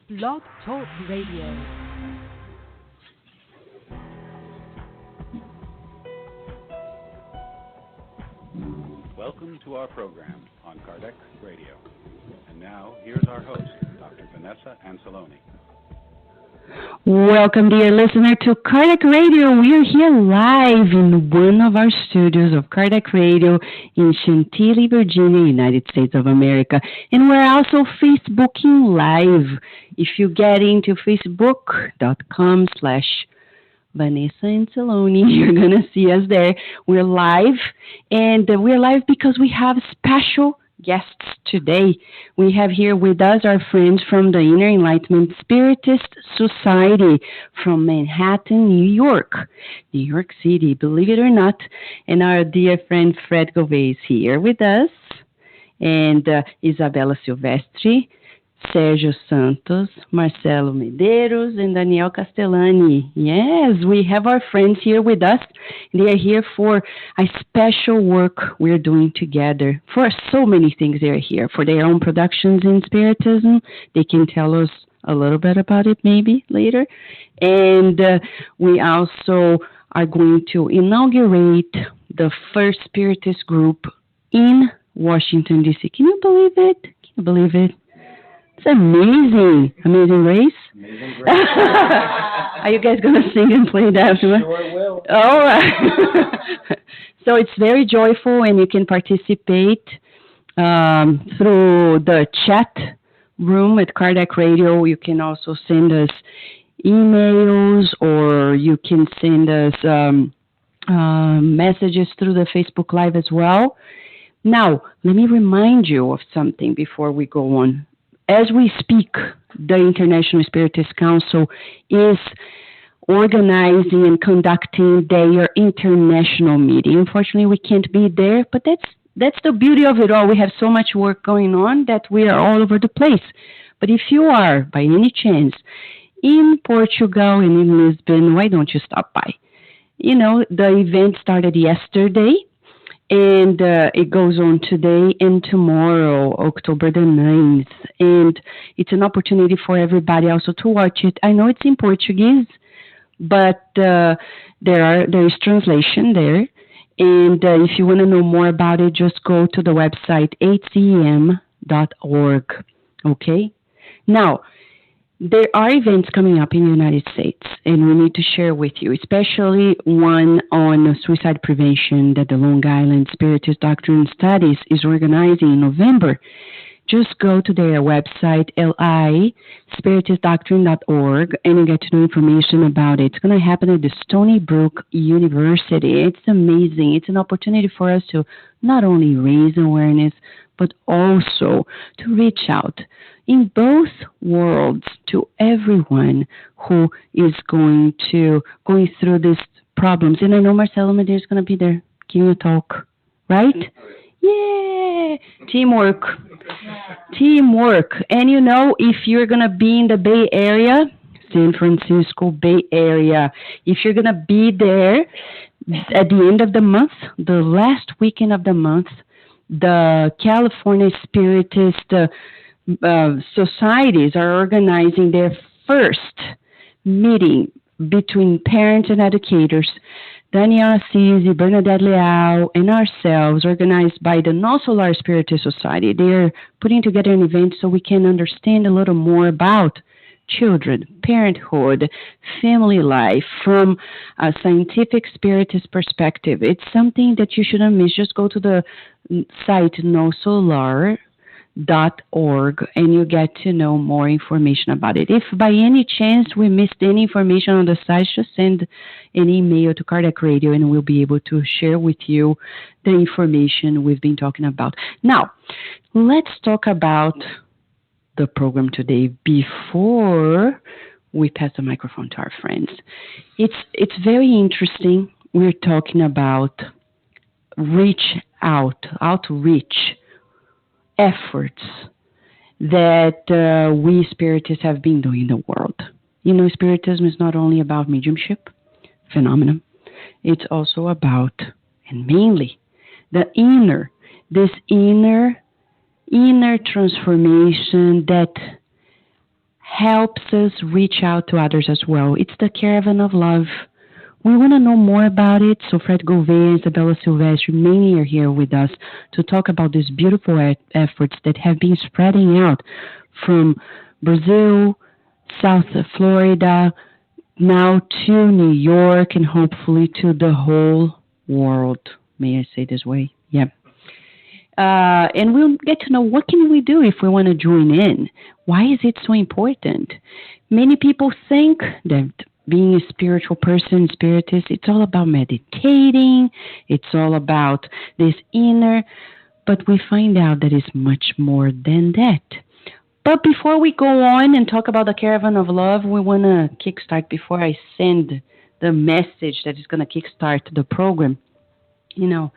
Blog Talk Radio. Welcome to our program on Kardec Radio. And now, here's our host, Dr. Vanessa Anceloni. Welcome, dear listener, to Kardec Radio. We are here live in one of our studios of Kardec Radio in Chantilly, Virginia, United States of America. And we're also Facebooking live. If you get into facebook.com/Vanessa Anceloni, you're going to see us there. We're live, and we're live because we have special guests today. We have here with us our friends from the Inner Enlightenment Spiritist Society from Manhattan, New York City, believe it or not. And our dear friend Fred Gouveia is here with us, and Isabela Silvestre, Sérgio Santos, Marcelo Medeiros, and Daniel Castellani. Yes, we have our friends here with us. They are here for a special work we're doing together. For so many things they are here. For their own productions in Spiritism. They can tell us a little bit about it maybe later. And we also are going to inaugurate the first Spiritist group in Washington, D.C. Can you believe it? Can you believe it? It's amazing. Amazing Grace? Amazing Grace. Are you guys going to sing and play that? Sure will. All right. So it's very joyful, and you can participate through the chat room at Kardec Radio. You can also send us emails, or you can send us messages through the Facebook Live as well. Now, let me remind you of something before we go on. As we speak, the International Spiritist Council is organizing and conducting their international meeting. Unfortunately, we can't be there, but that's the beauty of it all. We have so much work going on that we are all over the place. But if you are, by any chance, in Portugal and in Lisbon, why don't you stop by? You know, the event started yesterday. And it goes on today and tomorrow, October the 9th. And it's an opportunity for everybody also to watch it. I know it's in Portuguese, but there is translation there. And if you want to know more about it, just go to the website hcem.org. Okay? Now, there are events coming up in the United States, and we need to share with you, especially one on suicide prevention that the Long Island Spiritist Doctrine Studies is organizing in November. Just go to their website, lispiritistdoctrine.org, and you get to know information about it. It's going to happen at the Stony Brook University. It's amazing. It's an opportunity for us to not only raise awareness, but also to reach out in both worlds to everyone who is going through these problems. And I know Marcelo Medeiros is going to be there giving a talk, right? Yeah, teamwork. And you know, if you're going to be in the Bay Area, San Francisco Bay Area, if you're going to be there at the end of the month, the last weekend of the month, the California Spiritist societies are organizing their first meeting between parents and educators. Daniel Assisi, Bernadette Leal, and ourselves, organized by the Non Solar Spiritist Society. They're putting together an event so we can understand a little more about children, parenthood, family life from a scientific spiritist perspective. It's something that you shouldn't miss. Just go to the site nosolar.org and you get to know more information about it. If by any chance we missed any information on the site, just send an email to Kardec Radio and we'll be able to share with you the information we've been talking about. Now, let's talk about the program today before we pass the microphone to our friends. It's very interesting. We're talking about outreach efforts that we Spiritists have been doing in the world. You know, Spiritism is not only about mediumship, phenomenon. It's also about, and mainly, this inner transformation that helps us reach out to others as well. It's the Caravan of Love. We want to know more about it, so Fred Gouveia and Isabella Silvestre, many are here with us to talk about these beautiful efforts that have been spreading out from Brazil, South Florida, now to New York, and hopefully to the whole world. May I say this way? Yeah. And we'll get to know what can we do if we want to join in. Why is it so important? Many people think that being a spiritual person, spiritist, it's all about meditating. It's all about this inner, but we find out that it's much more than that. But before we go on and talk about the Caravan of Love, we want to kickstart before I send the message that is going to kickstart the program. You know,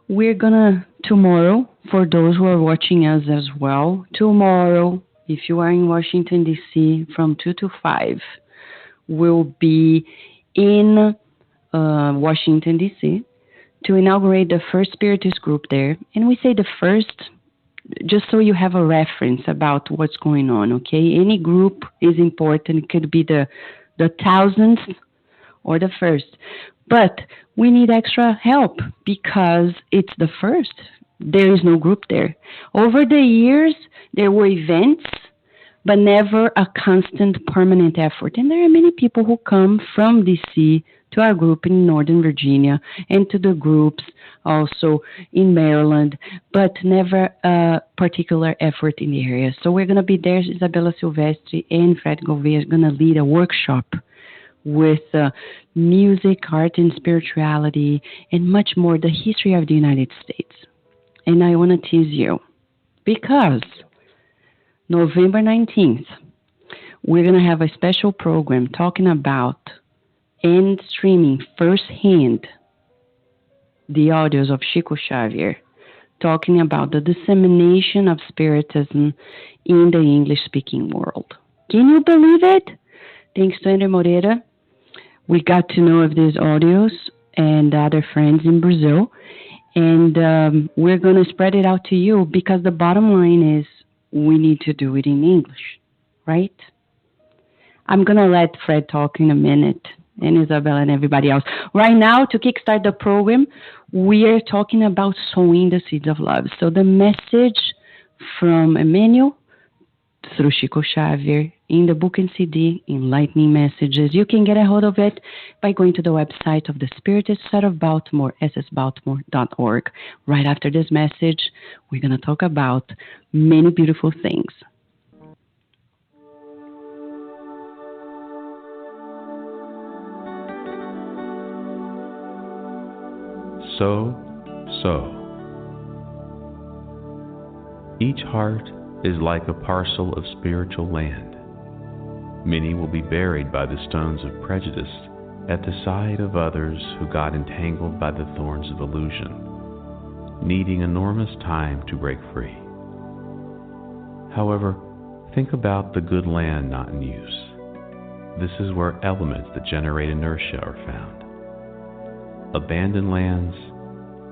we're going to, tomorrow, for those who are watching us as well, tomorrow, if you are in Washington, D.C., from 2 to 5, we'll be in Washington, D.C., to inaugurate the first Spiritist group there. And we say the first just so you have a reference about what's going on, okay? Any group is important. It could be the thousandth or the first. But we need extra help because it's the first. There is no group there. Over the years, there were events, but never a constant, permanent effort. And there are many people who come from D.C. to our group in Northern Virginia and to the groups also in Maryland, but never a particular effort in the area. So we're going to be there. Isabella Silvestre and Fred Gouveia are going to lead a workshop with music, art, and spirituality, and much more, the history of the United States. And I want to tease you because November 19th, we're going to have a special program talking about and streaming firsthand the audios of Chico Xavier, talking about the dissemination of Spiritism in the English-speaking world. Can you believe it? Thanks to André Moreira, we got to know of these audios and other friends in Brazil, and we're going to spread it out to you because the bottom line is we need to do it in English, right? I'm going to let Fred talk in a minute, and Isabella and everybody else. Right now, to kickstart the program, we are talking about sowing the seeds of love. So the message from Emmanuel through Chico Xavier in the book and CD, Enlightening Messages. You can get a hold of it by going to the website of the Spiritist Society of Baltimore, ssbaltimore.org. Right after this message, we're going to talk about many beautiful things. So. Each heart is like a parcel of spiritual land. Many will be buried by the stones of prejudice at the side of others who got entangled by the thorns of illusion, needing enormous time to break free. However, think about the good land not in use. This is where elements that generate inertia are found. Abandoned lands,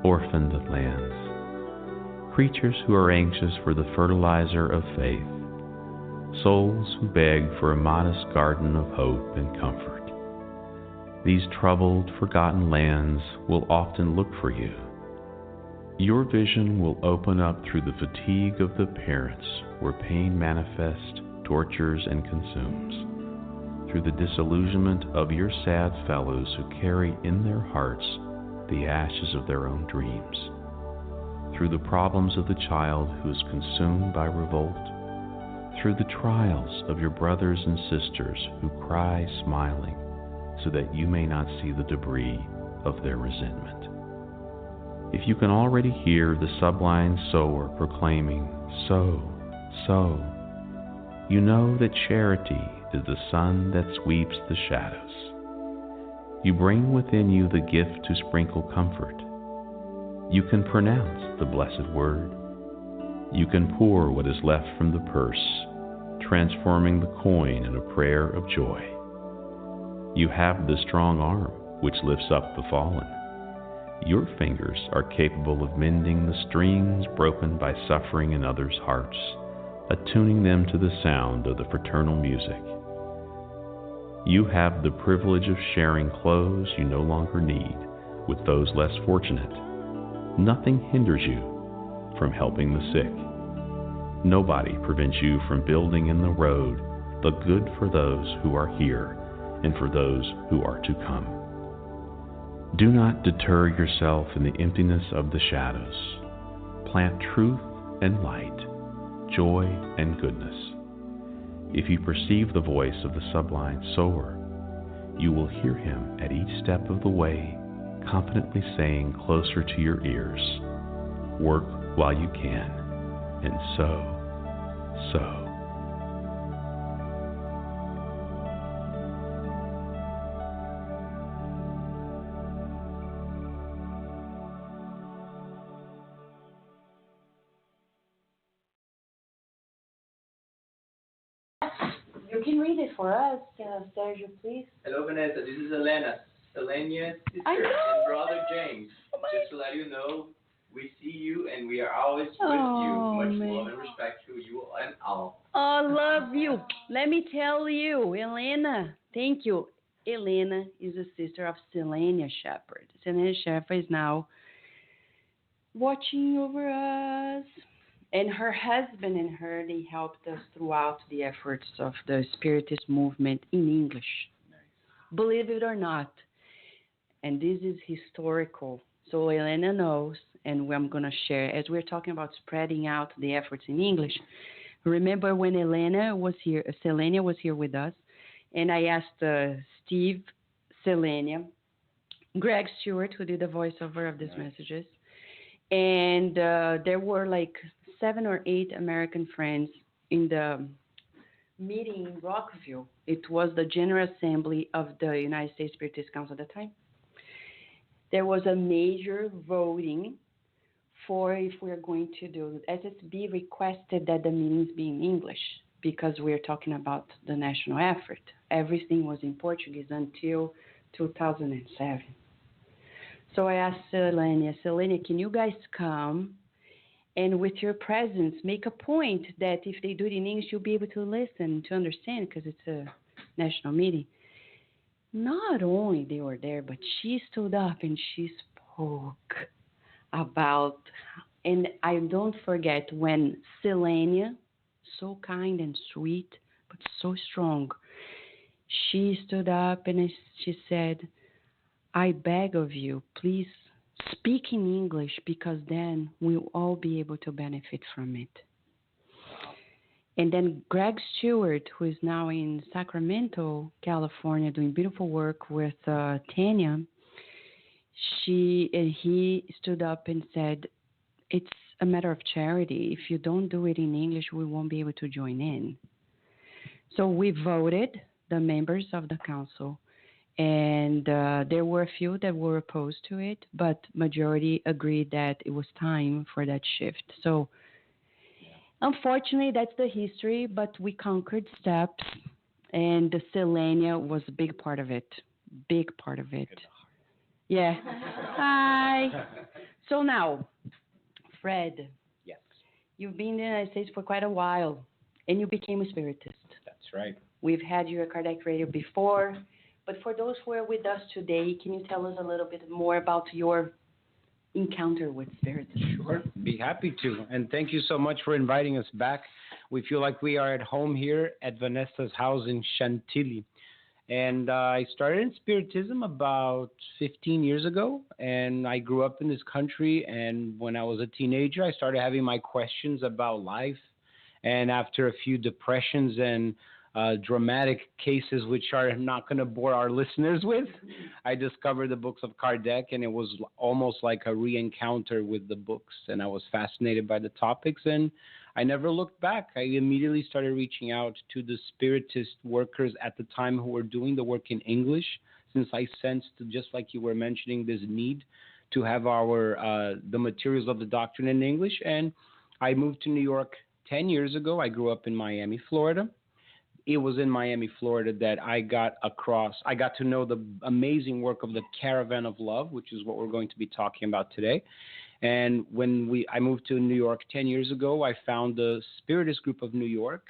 orphaned lands, creatures who are anxious for the fertilizer of faith, souls who beg for a modest garden of hope and comfort. These troubled, forgotten lands will often look for you. Your vision will open up through the fatigue of the parents where pain manifests, tortures, and consumes, through the disillusionment of your sad fellows who carry in their hearts the ashes of their own dreams, through the problems of the child who is consumed by revolt, through the trials of your brothers and sisters who cry smiling so that you may not see the debris of their resentment. If you can already hear the sublime sower proclaiming, "Sow, sow," you know that charity is the sun that sweeps the shadows. You bring within you the gift to sprinkle comfort. You can pronounce the blessed word. You can pour what is left from the purse, transforming the coin in a prayer of joy. You have the strong arm which lifts up the fallen. Your fingers are capable of mending the strings broken by suffering in others' hearts, attuning them to the sound of the fraternal music. You have the privilege of sharing clothes you no longer need with those less fortunate. Nothing hinders you from helping the sick. Nobody prevents you from building in the road the good for those who are here and for those who are to come. Do not deter yourself in the emptiness of the shadows. Plant truth and light, joy and goodness. If you perceive the voice of the sublime sower, you will hear him at each step of the way, confidently saying closer to your ears, "Work while you can," and so. You can read it for us, Sergio, please. Hello, Vanessa. This is Elena, Selenia's sister I know. and brother James. Just to let you know, we see you and we are always with you. Much love and respect to you and all. Oh, love you. Let me tell you, Elena, thank you. Elena is a sister of Selenia Shepherd. Selenia Shepherd is now watching over us. And her husband and her, they helped us throughout the efforts of the Spiritist movement in English. Nice. Believe it or not. And this is historical. So Elena knows, and I'm going to share, as we're talking about spreading out the efforts in English, remember when Selenia was here with us, and I asked Steve, Selenia, Greg Stewart, who did the voiceover of these messages, and there were like 7 or 8 American friends in the meeting in Rockville. It was the General Assembly of the United States Spiritist Council at the time. There was a major voting for if we're going to do SSB requested that the meetings be in English because we're talking about the national effort. Everything was in Portuguese until 2007. So I asked Selenia, can you guys come and with your presence make a point that if they do it in English, you'll be able to listen, to understand, because it's a national meeting. Not only they were there, but she stood up and she spoke about, and I don't forget when Selenia, so kind and sweet, but so strong, she stood up and she said, I beg of you, please speak in English because then we'll all be able to benefit from it. And then Greg Stewart, who is now in Sacramento, California, doing beautiful work with Tanya, he stood up and said, it's a matter of charity. If you don't do it in English, we won't be able to join in. So we voted, the members of the council, and there were a few that were opposed to it, but majority agreed that it was time for that shift. So unfortunately, that's the history, but we conquered steps, and the Selenia was a big part of it. Big part of it. Yeah. Hi. So now, Fred. Yes. You've been in the United States for quite a while, and you became a Spiritist. That's right. We've had you at Kardec Radio before, but for those who are with us today, can you tell us a little bit more about your encounter with Spiritism? Sure, be happy to. And thank you so much for inviting us back. We feel like we are at home here at Vanessa's house in Chantilly. And I started in Spiritism about 15 years ago, and I grew up in this country. And when I was a teenager, I started having my questions about life. And after a few depressions and dramatic cases, which are not going to bore our listeners with, I discovered the books of Kardec, and it was almost like a re-encounter with the books. And I was fascinated by the topics, and I never looked back. I immediately started reaching out to the Spiritist workers at the time who were doing the work in English, since I sensed, just like you were mentioning, this need to have the materials of the doctrine in English. And I moved to New York 10 years ago. I grew up in Miami, Florida. It was in Miami, Florida that I got to know the amazing work of the Caravan of Love, which is what we're going to be talking about today. And when I moved to New York 10 years ago, I found the Spiritist group of New York,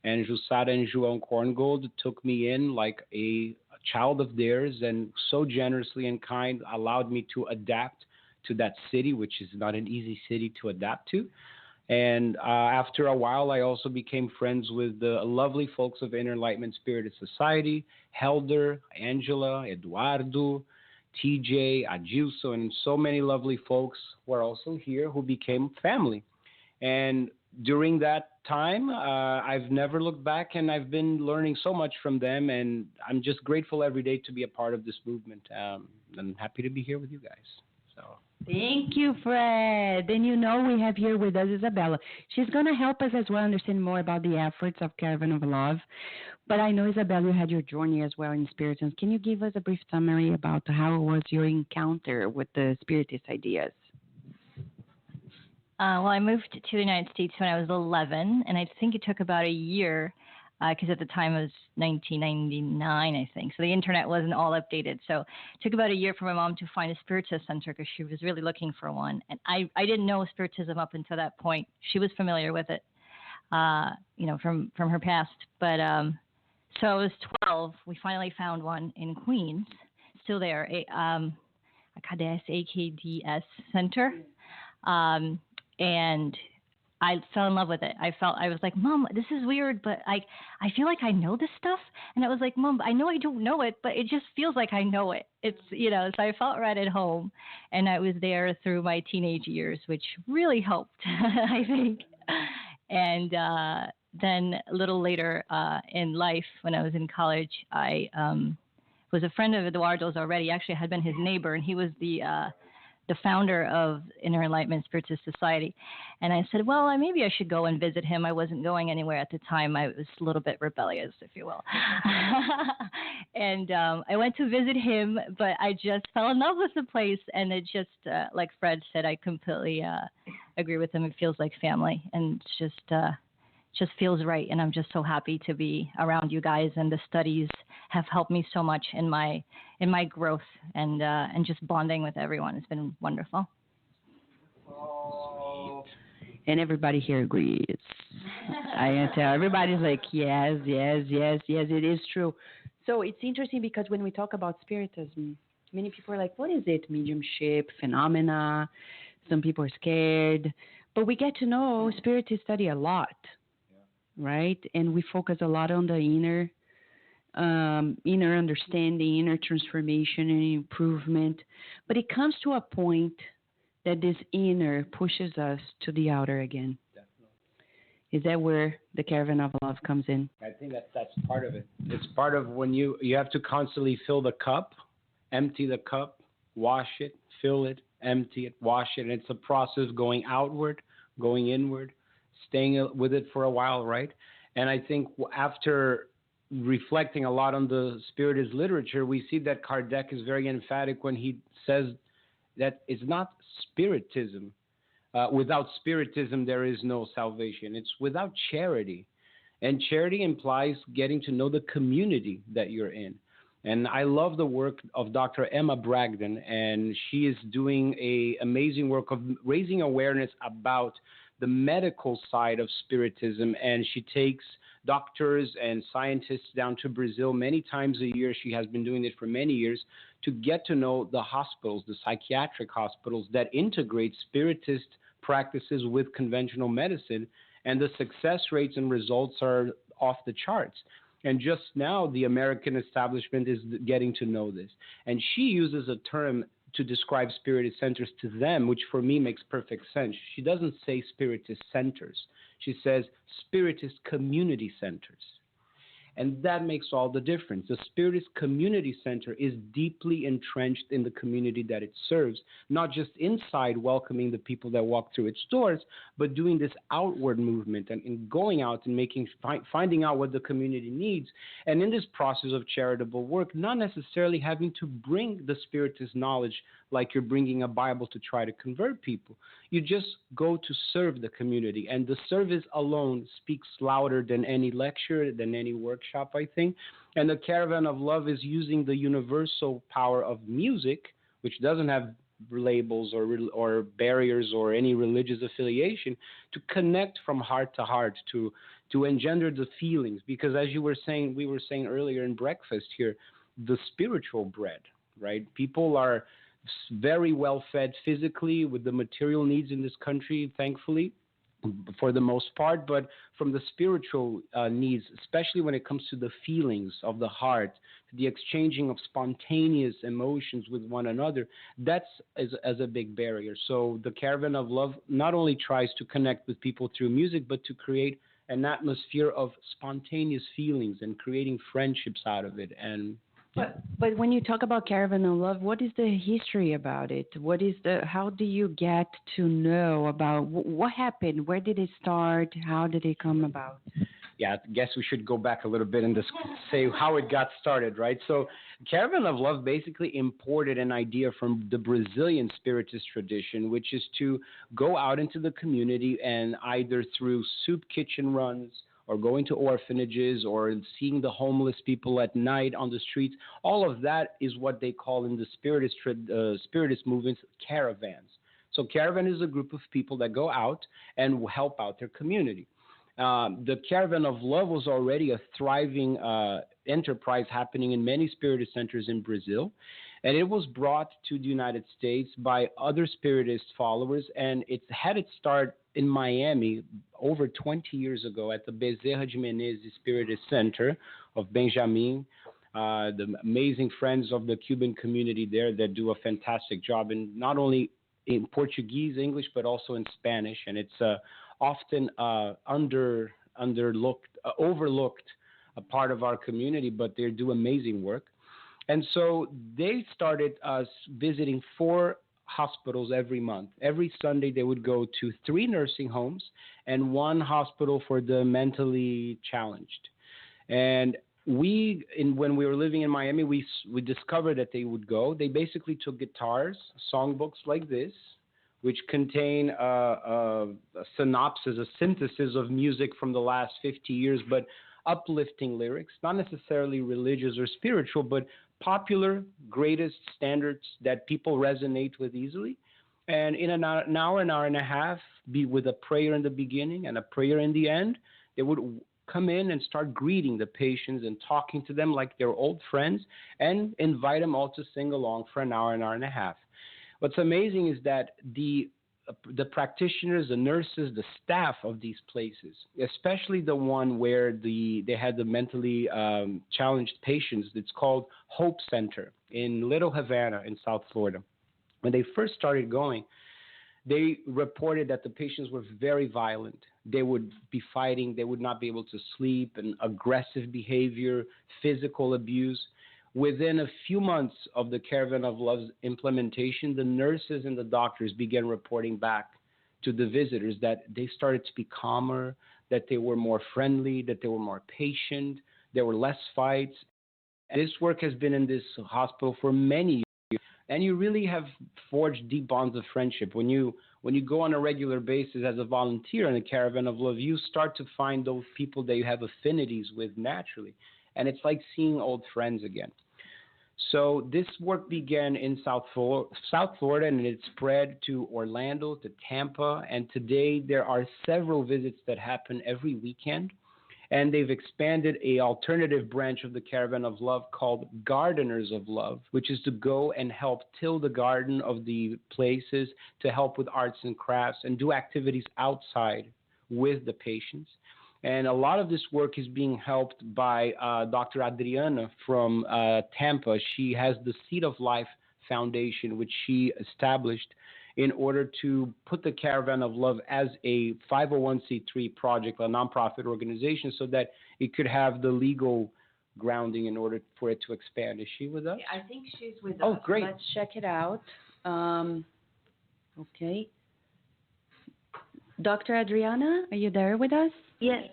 and Jusada and João Korngold took me in like a child of theirs, and so generously and kind allowed me to adapt to that city, which is not an easy city to adapt to. And after a while, I also became friends with the lovely folks of Inner Enlightenment Spiritist Society, Helder, Angela, Eduardo, TJ, Adilso, and so many lovely folks who are also here who became family. And during that time, I've never looked back, and I've been learning so much from them, and I'm just grateful every day to be a part of this movement. I'm happy to be here with you guys. So. Thank you, Fred. And we have here with us Isabella. She's going to help us as well understand more about the efforts of Caravan of Love. But I know, Isabella, you had your journey as well in Spiritism. Can you give us a brief summary about how was your encounter with the Spiritist ideas? Well, I moved to the United States when I was 11, and I think it took about a year, because at the time it was 1999, I think. So the internet wasn't all updated. So it took about a year for my mom to find a Spiritist center because she was really looking for one. And I didn't know Spiritism up until that point. She was familiar with it, from her past. But so I was 12. We finally found one in Queens, still there, a AKDS center. And I fell in love with it. I was like, Mom, this is weird, but I feel like I know this stuff. And I was like, Mom, I know I don't know it, but it just feels like I know it. It's, so I felt right at home. And I was there through my teenage years, which really helped, I think. And then a little later in life, when I was in college, I was a friend of Eduardo's already. Actually, I had been his neighbor, and he was the founder of Inner Enlightenment Spiritist Society. And I said, well, maybe I should go and visit him. I wasn't going anywhere at the time. I was a little bit rebellious, if you will. And I went to visit him, but I just fell in love with the place. And it just, like Fred said, I completely agree with him. It feels like family, and it's just feels right. And I'm just so happy to be around you guys, and the studies have helped me so much in my growth and just bonding with everyone. It's been wonderful. Oh. And everybody here agrees. I can tell everybody's like, yes, it is true. So it's interesting because when we talk about Spiritism, many people are like, what is it? Mediumship, phenomena. Some people are scared. But we get to know Spiritists study a lot, right? And we focus a lot on the inner understanding, inner transformation and improvement. But it comes to a point that this inner pushes us to the outer again. Definitely. Is that where the Caravan of Love comes in? I think that's part of it. It's part of when you have to constantly fill the cup, empty the cup, wash it, fill it, empty it, wash it. And it's a process going outward, going inward, staying with it for a while, right? And I think after reflecting a lot on the Spiritist literature, we see that Kardec is very emphatic when he says that it's not Spiritism. Without Spiritism, there is no salvation. It's without charity. And charity implies getting to know the community that you're in. And I love the work of Dr. Emma Bragdon, and she is doing an amazing work of raising awareness about the medical side of Spiritism, and she takes doctors and scientists down to Brazil many times a year. She has been doing it for many years to get to know the hospitals, the psychiatric hospitals that integrate Spiritist practices with conventional medicine, and the success rates and results are off the charts. And just now, the American establishment is getting to know this. And she uses a term to describe Spiritist centers to them, which for me makes perfect sense. She doesn't say Spiritist centers. She says Spiritist community centers. And that makes all the difference. The Spiritist Community Center is deeply entrenched in the community that it serves, not just inside welcoming the people that walk through its doors, but doing this outward movement and going out and finding out what the community needs. And in this process of charitable work, not necessarily having to bring the Spiritist knowledge like you're bringing a Bible to try to convert people. You just go to serve the community, and the service alone speaks louder than any lecture, than any workshop, I think. And the Caravan of Love is using the universal power of music, which doesn't have labels or barriers or any religious affiliation, to connect from heart to heart, to engender the feelings. Because as we were saying earlier in breakfast here, the spiritual bread, right? People are very well fed physically with the material needs in this country, thankfully, for the most part, but from the spiritual needs, especially when it comes to the feelings of the heart, the exchanging of spontaneous emotions with one another, that's as a big barrier. So the Caravan of Love not only tries to connect with people through music, but to create an atmosphere of spontaneous feelings and creating friendships out of it. And but when you talk about Caravan of Love, what is the history about it? How do you get to know about what happened? Where did it start? How did it come about? Yeah, I guess we should go back a little bit and just say how it got started, right? So Caravan of Love basically imported an idea from the Brazilian Spiritist tradition, which is to go out into the community and either through soup kitchen runs or going to orphanages or seeing the homeless people at night on the streets, all of that is what they call in the Spiritist movements caravans. So caravan is a group of people that go out and help out their community. The Caravan of Love was already a thriving enterprise happening in many Spiritist centers in Brazil, and it was brought to the United States by other Spiritist followers, and it had its start in Miami over 20 years ago at the Bezerra de Menezes Spiritist Center of Benjamin, the amazing friends of the Cuban community there that do a fantastic job in not only in Portuguese, English, but also in Spanish, and it's often overlooked a part of our community, but they do amazing work. And so they started us visiting 4 hospitals every month. Every Sunday, they would go to 3 nursing homes and 1 hospital for the mentally challenged. And when we were living in Miami, we discovered that they would go. They basically took guitars, songbooks like this, which contain a synopsis, a synthesis of music from the last 50 years, but uplifting lyrics, not necessarily religious or spiritual, but popular, greatest standards that people resonate with easily. And in an hour and a half, be with a prayer in the beginning and a prayer in the end, they would come in and start greeting the patients and talking to them like they're old friends and invite them all to sing along for an hour and a half. What's amazing is that the practitioners, the nurses, the staff of these places, especially the one where they had the mentally challenged patients, it's called Hope Center in Little Havana in South Florida. When they first started going, they reported that the patients were very violent. They would be fighting. They would not be able to sleep, and aggressive behavior, physical abuse. Within a few months of the Caravan of Love's implementation, the nurses and the doctors began reporting back to the visitors that they started to be calmer, that they were more friendly, that they were more patient, there were less fights. This work has been in this hospital for many years, and you really have forged deep bonds of friendship. When you go on a regular basis as a volunteer in the Caravan of Love, you start to find those people that you have affinities with naturally. And it's like seeing old friends again. So this work began in South Florida, and it spread to Orlando, to Tampa, and today there are several visits that happen every weekend. And they've expanded a alternative branch of the Caravan of Love called Gardeners of Love, which is to go and help till the garden of the places, to help with arts and crafts, and do activities outside with the patients. And a lot of this work is being helped by Dr. Adriana from Tampa. She has the Seed of Life Foundation, which she established in order to put the Caravan of Love as a 501c3 project, a nonprofit organization, so that it could have the legal grounding in order for it to expand. Is she with us? Yeah, I think she's with us. Oh, great. Let's check it out. Okay. Dr. Adriana, are you there with us? Yes.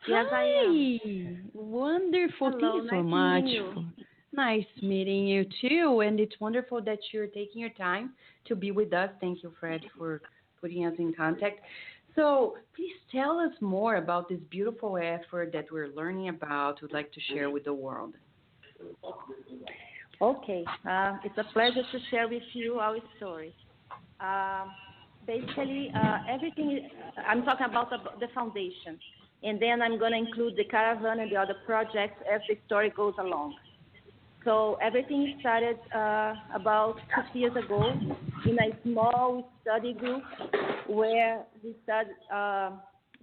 Yes, Hi. I am. Wonderful. Hello, Thank you so nice much. meeting you. Nice meeting you too. And it's wonderful that you're taking your time to be with us. Thank you, Fred, for putting us in contact. So please tell us more about this beautiful effort that we're learning about, would like to share with the world. Okay, it's a pleasure to share with you our story. Basically, I'm talking about the foundation, and then I'm going to include the Caravan and the other projects as the story goes along. So everything started about 6 years ago in a small study group where we studied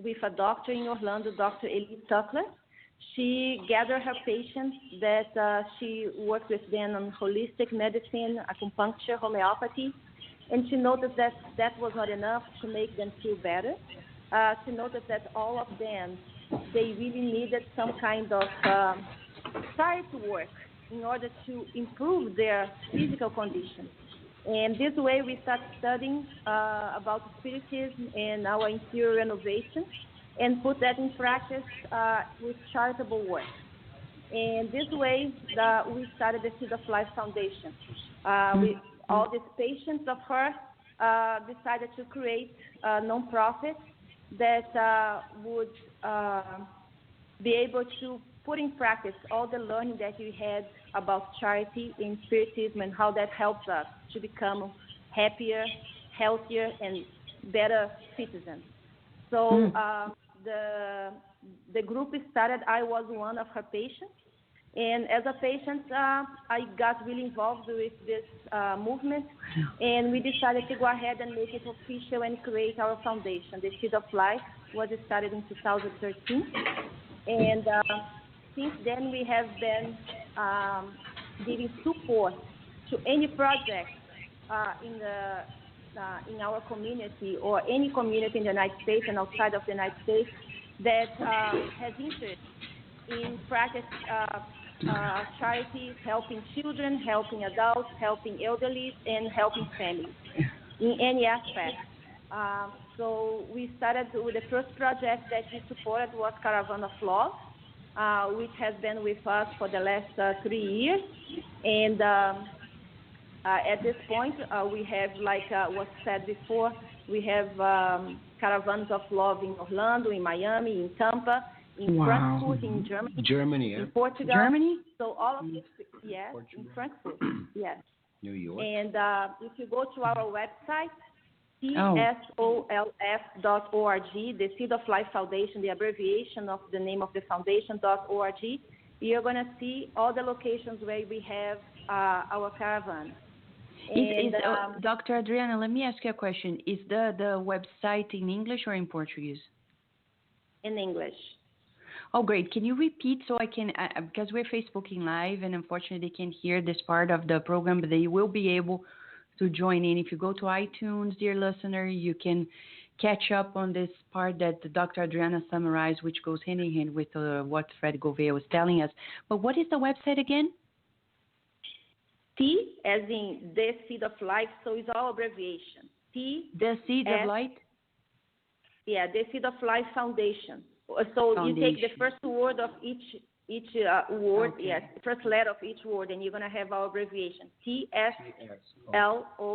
with a doctor in Orlando, Dr. Elise Tuckler. She gathered her patients that she worked with them on holistic medicine, acupuncture, homeopathy, and she noticed that that was not enough to make them feel better. She noticed that all of them, they really needed some kind of charity work in order to improve their physical condition. And this way we start studying about spiritism and our interior renovation and put that in practice with charitable work. And this way we started the Seed of Life Foundation. All these patients of hers decided to create a nonprofit that would be able to put in practice all the learning that we had about charity and spiritism and how that helps us to become happier, healthier, and better citizens. So the group started, I was one of her patients. And as a patient, I got really involved with this movement, and we decided to go ahead and make it official and create our foundation. The Seed of Life was started in 2013, and since then we have been giving support to any project in our community or any community in the United States and outside of the United States that has interest in practice charities, helping children, helping adults, helping elderly, and helping families in any aspect. So we started with the first project that we supported was Caravan of Love, which has been with us for the last 3 years. And at this point, we have, like was said before, we have Caravans of Love in Orlando, in Miami, in Tampa, in Frankfurt, in Germany, in Portugal. Germany? So all of this, yes, Portugal. In Frankfurt, yes. New York. And if you go to our website, csolf.org, the Seed of Life Foundation, the abbreviation of the name of the foundation.org, you're going to see all the locations where we have our caravan. Dr. Adriana, let me ask you a question. Is the website in English or in Portuguese? In English. Oh, great. Can you repeat so I can, because we're Facebooking Live and unfortunately they can't hear this part of the program, but they will be able to join in. If you go to iTunes, dear listener, you can catch up on this part that Dr. Adriana summarized, which goes hand in hand with what Fred Gouveia was telling us. But what is the website again? T as in the Seed of Life, so it's our abbreviation. T. The Seed of Light? Yeah, the Seed of Life Foundation. So you take the first word of each word, okay. Yes, the first letter of each word, and you're going to have our abbreviation, TSLOF.org.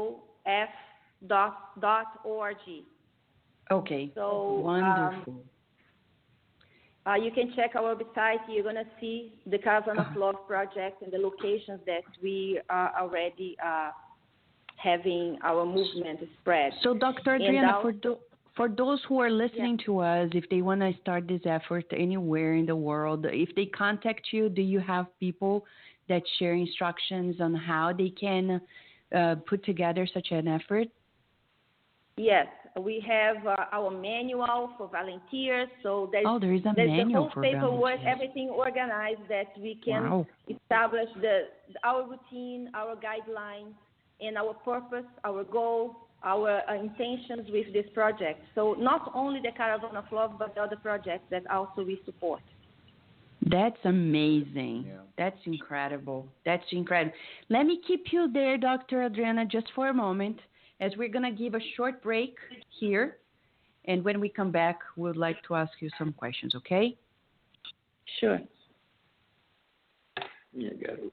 Okay, so, wonderful. You can check our website. You're going to see the Caravan of Love project and the locations that we are already having our movement spread. So, Dr. Adriana, for those who are listening to us, if they want to start this effort anywhere in the world, if they contact you, do you have people that share instructions on how they can put together such an effort? Yes, we have our manual for volunteers. So there's there is a manual for paperwork, volunteers. everything organized that we can establish our routine, our guidelines, and our purpose, our goal, our intentions with this project. So not only the Caravan of Love, but the other projects that also we support. That's amazing. Yeah. That's incredible. That's incredible. Let me keep you there, Dr. Adriana, just for a moment, as we're going to give a short break here. And when we come back, we'd like to ask you some questions, okay? Sure. Yeah, got it.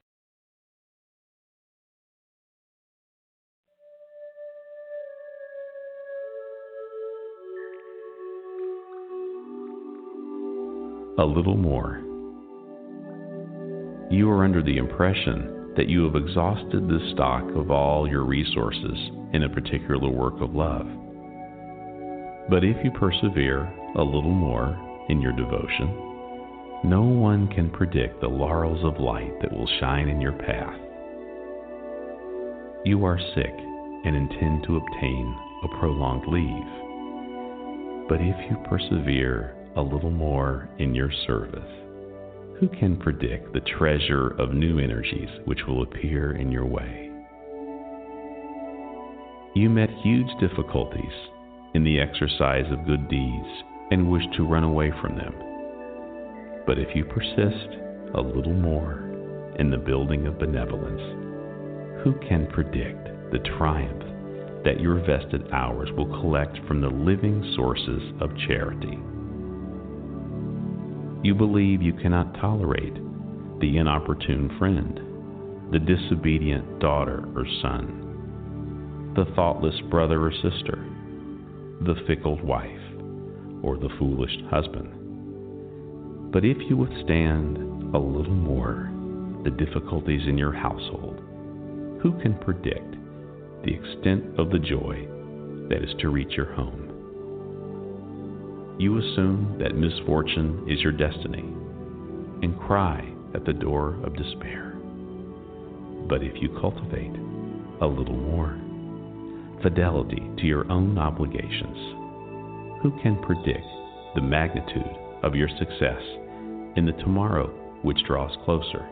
A little more. You are under the impression that you have exhausted the stock of all your resources in a particular work of love. But if you persevere a little more in your devotion, no one can predict the laurels of light that will shine in your path. You are sick and intend to obtain a prolonged leave. But if you persevere a little more in your service, who can predict the treasure of new energies which will appear in your way? You met huge difficulties in the exercise of good deeds and wish to run away from them. But if you persist a little more in the building of benevolence, who can predict the triumph that your vested hours will collect from the living sources of charity? You believe you cannot tolerate the inopportune friend, the disobedient daughter or son, the thoughtless brother or sister, the fickle wife, or the foolish husband. But if you withstand a little more the difficulties in your household, who can predict the extent of the joy that is to reach your home? You assume that misfortune is your destiny and cry at the door of despair. But if you cultivate a little more fidelity to your own obligations, who can predict the magnitude of your success in the tomorrow which draws closer?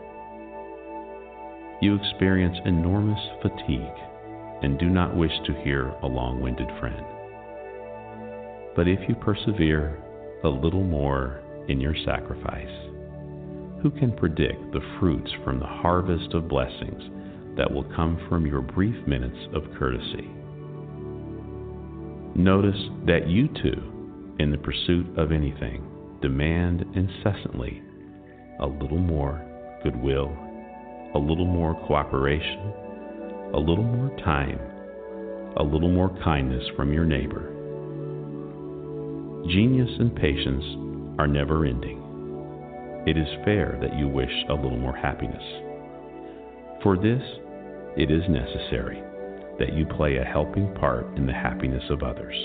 You experience enormous fatigue and do not wish to hear a long-winded friend. But if you persevere a little more in your sacrifice, who can predict the fruits from the harvest of blessings that will come from your brief minutes of courtesy? Notice that you too, in the pursuit of anything, demand incessantly a little more goodwill, a little more cooperation, a little more time, a little more kindness from your neighbor. Genius and patience are never ending. It is fair that you wish a little more happiness. For this, it is necessary that you play a helping part in the happiness of others.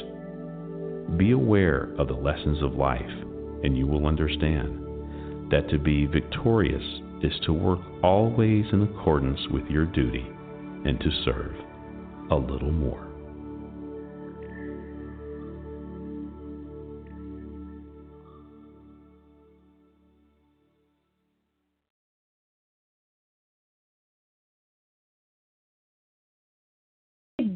Be aware of the lessons of life, and you will understand that to be victorious is to work always in accordance with your duty and to serve a little more.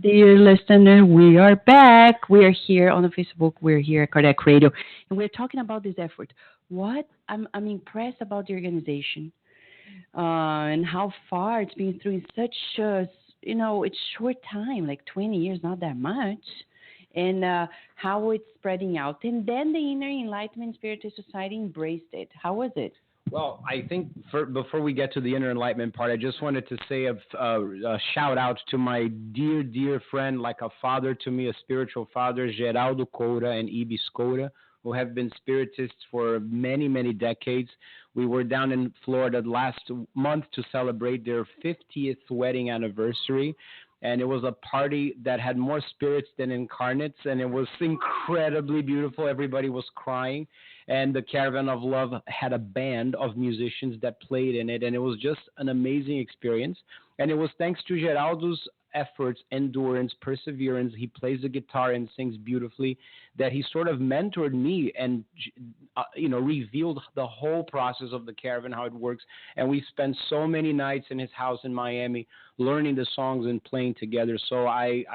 Dear listener, we are back. We are here on the Facebook. We're here at Kardec Radio, and we're talking about this effort. What I'm impressed about the organization and how far it's been through in such it's short time, like 20 years, not that much, and how it's spreading out. And then the Inner Enlightenment Spiritist Society embraced it. How was it? Well, I think before we get to the Inner Enlightenment part, I just wanted to say a shout out to my dear, dear friend, like a father to me, a spiritual father, Geraldo Coura and Ibis Coura, who have been spiritists for many, many decades. We were down in Florida last month to celebrate their 50th wedding anniversary. And it was a party that had more spirits than incarnates, and it was incredibly beautiful. Everybody was crying, and the Caravan of Love had a band of musicians that played in it, and it was just an amazing experience. And it was thanks to Geraldo's efforts, endurance, perseverance. He plays the guitar and sings beautifully, that he sort of mentored me and, revealed the whole process of the Caravan, how it works. And we spent so many nights in his house in Miami learning the songs and playing together. So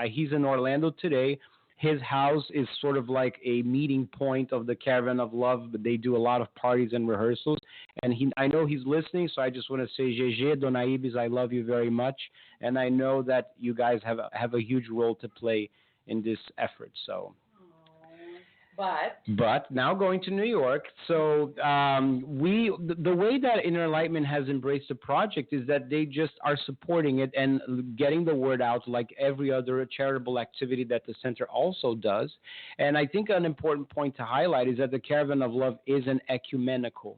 he's in Orlando today. His house is sort of like a meeting point of the Caravan of Love, but they do a lot of parties and rehearsals. And I know he's listening, so I just want to say, Gégé, Dona Ibis, I love you very much. And I know that you guys have a huge role to play in this effort. So. But now going to New York, so the way that Inner Enlightenment has embraced the project is that they just are supporting it and getting the word out like every other charitable activity that the center also does. And I think an important point to highlight is that the Caravan of Love is an ecumenical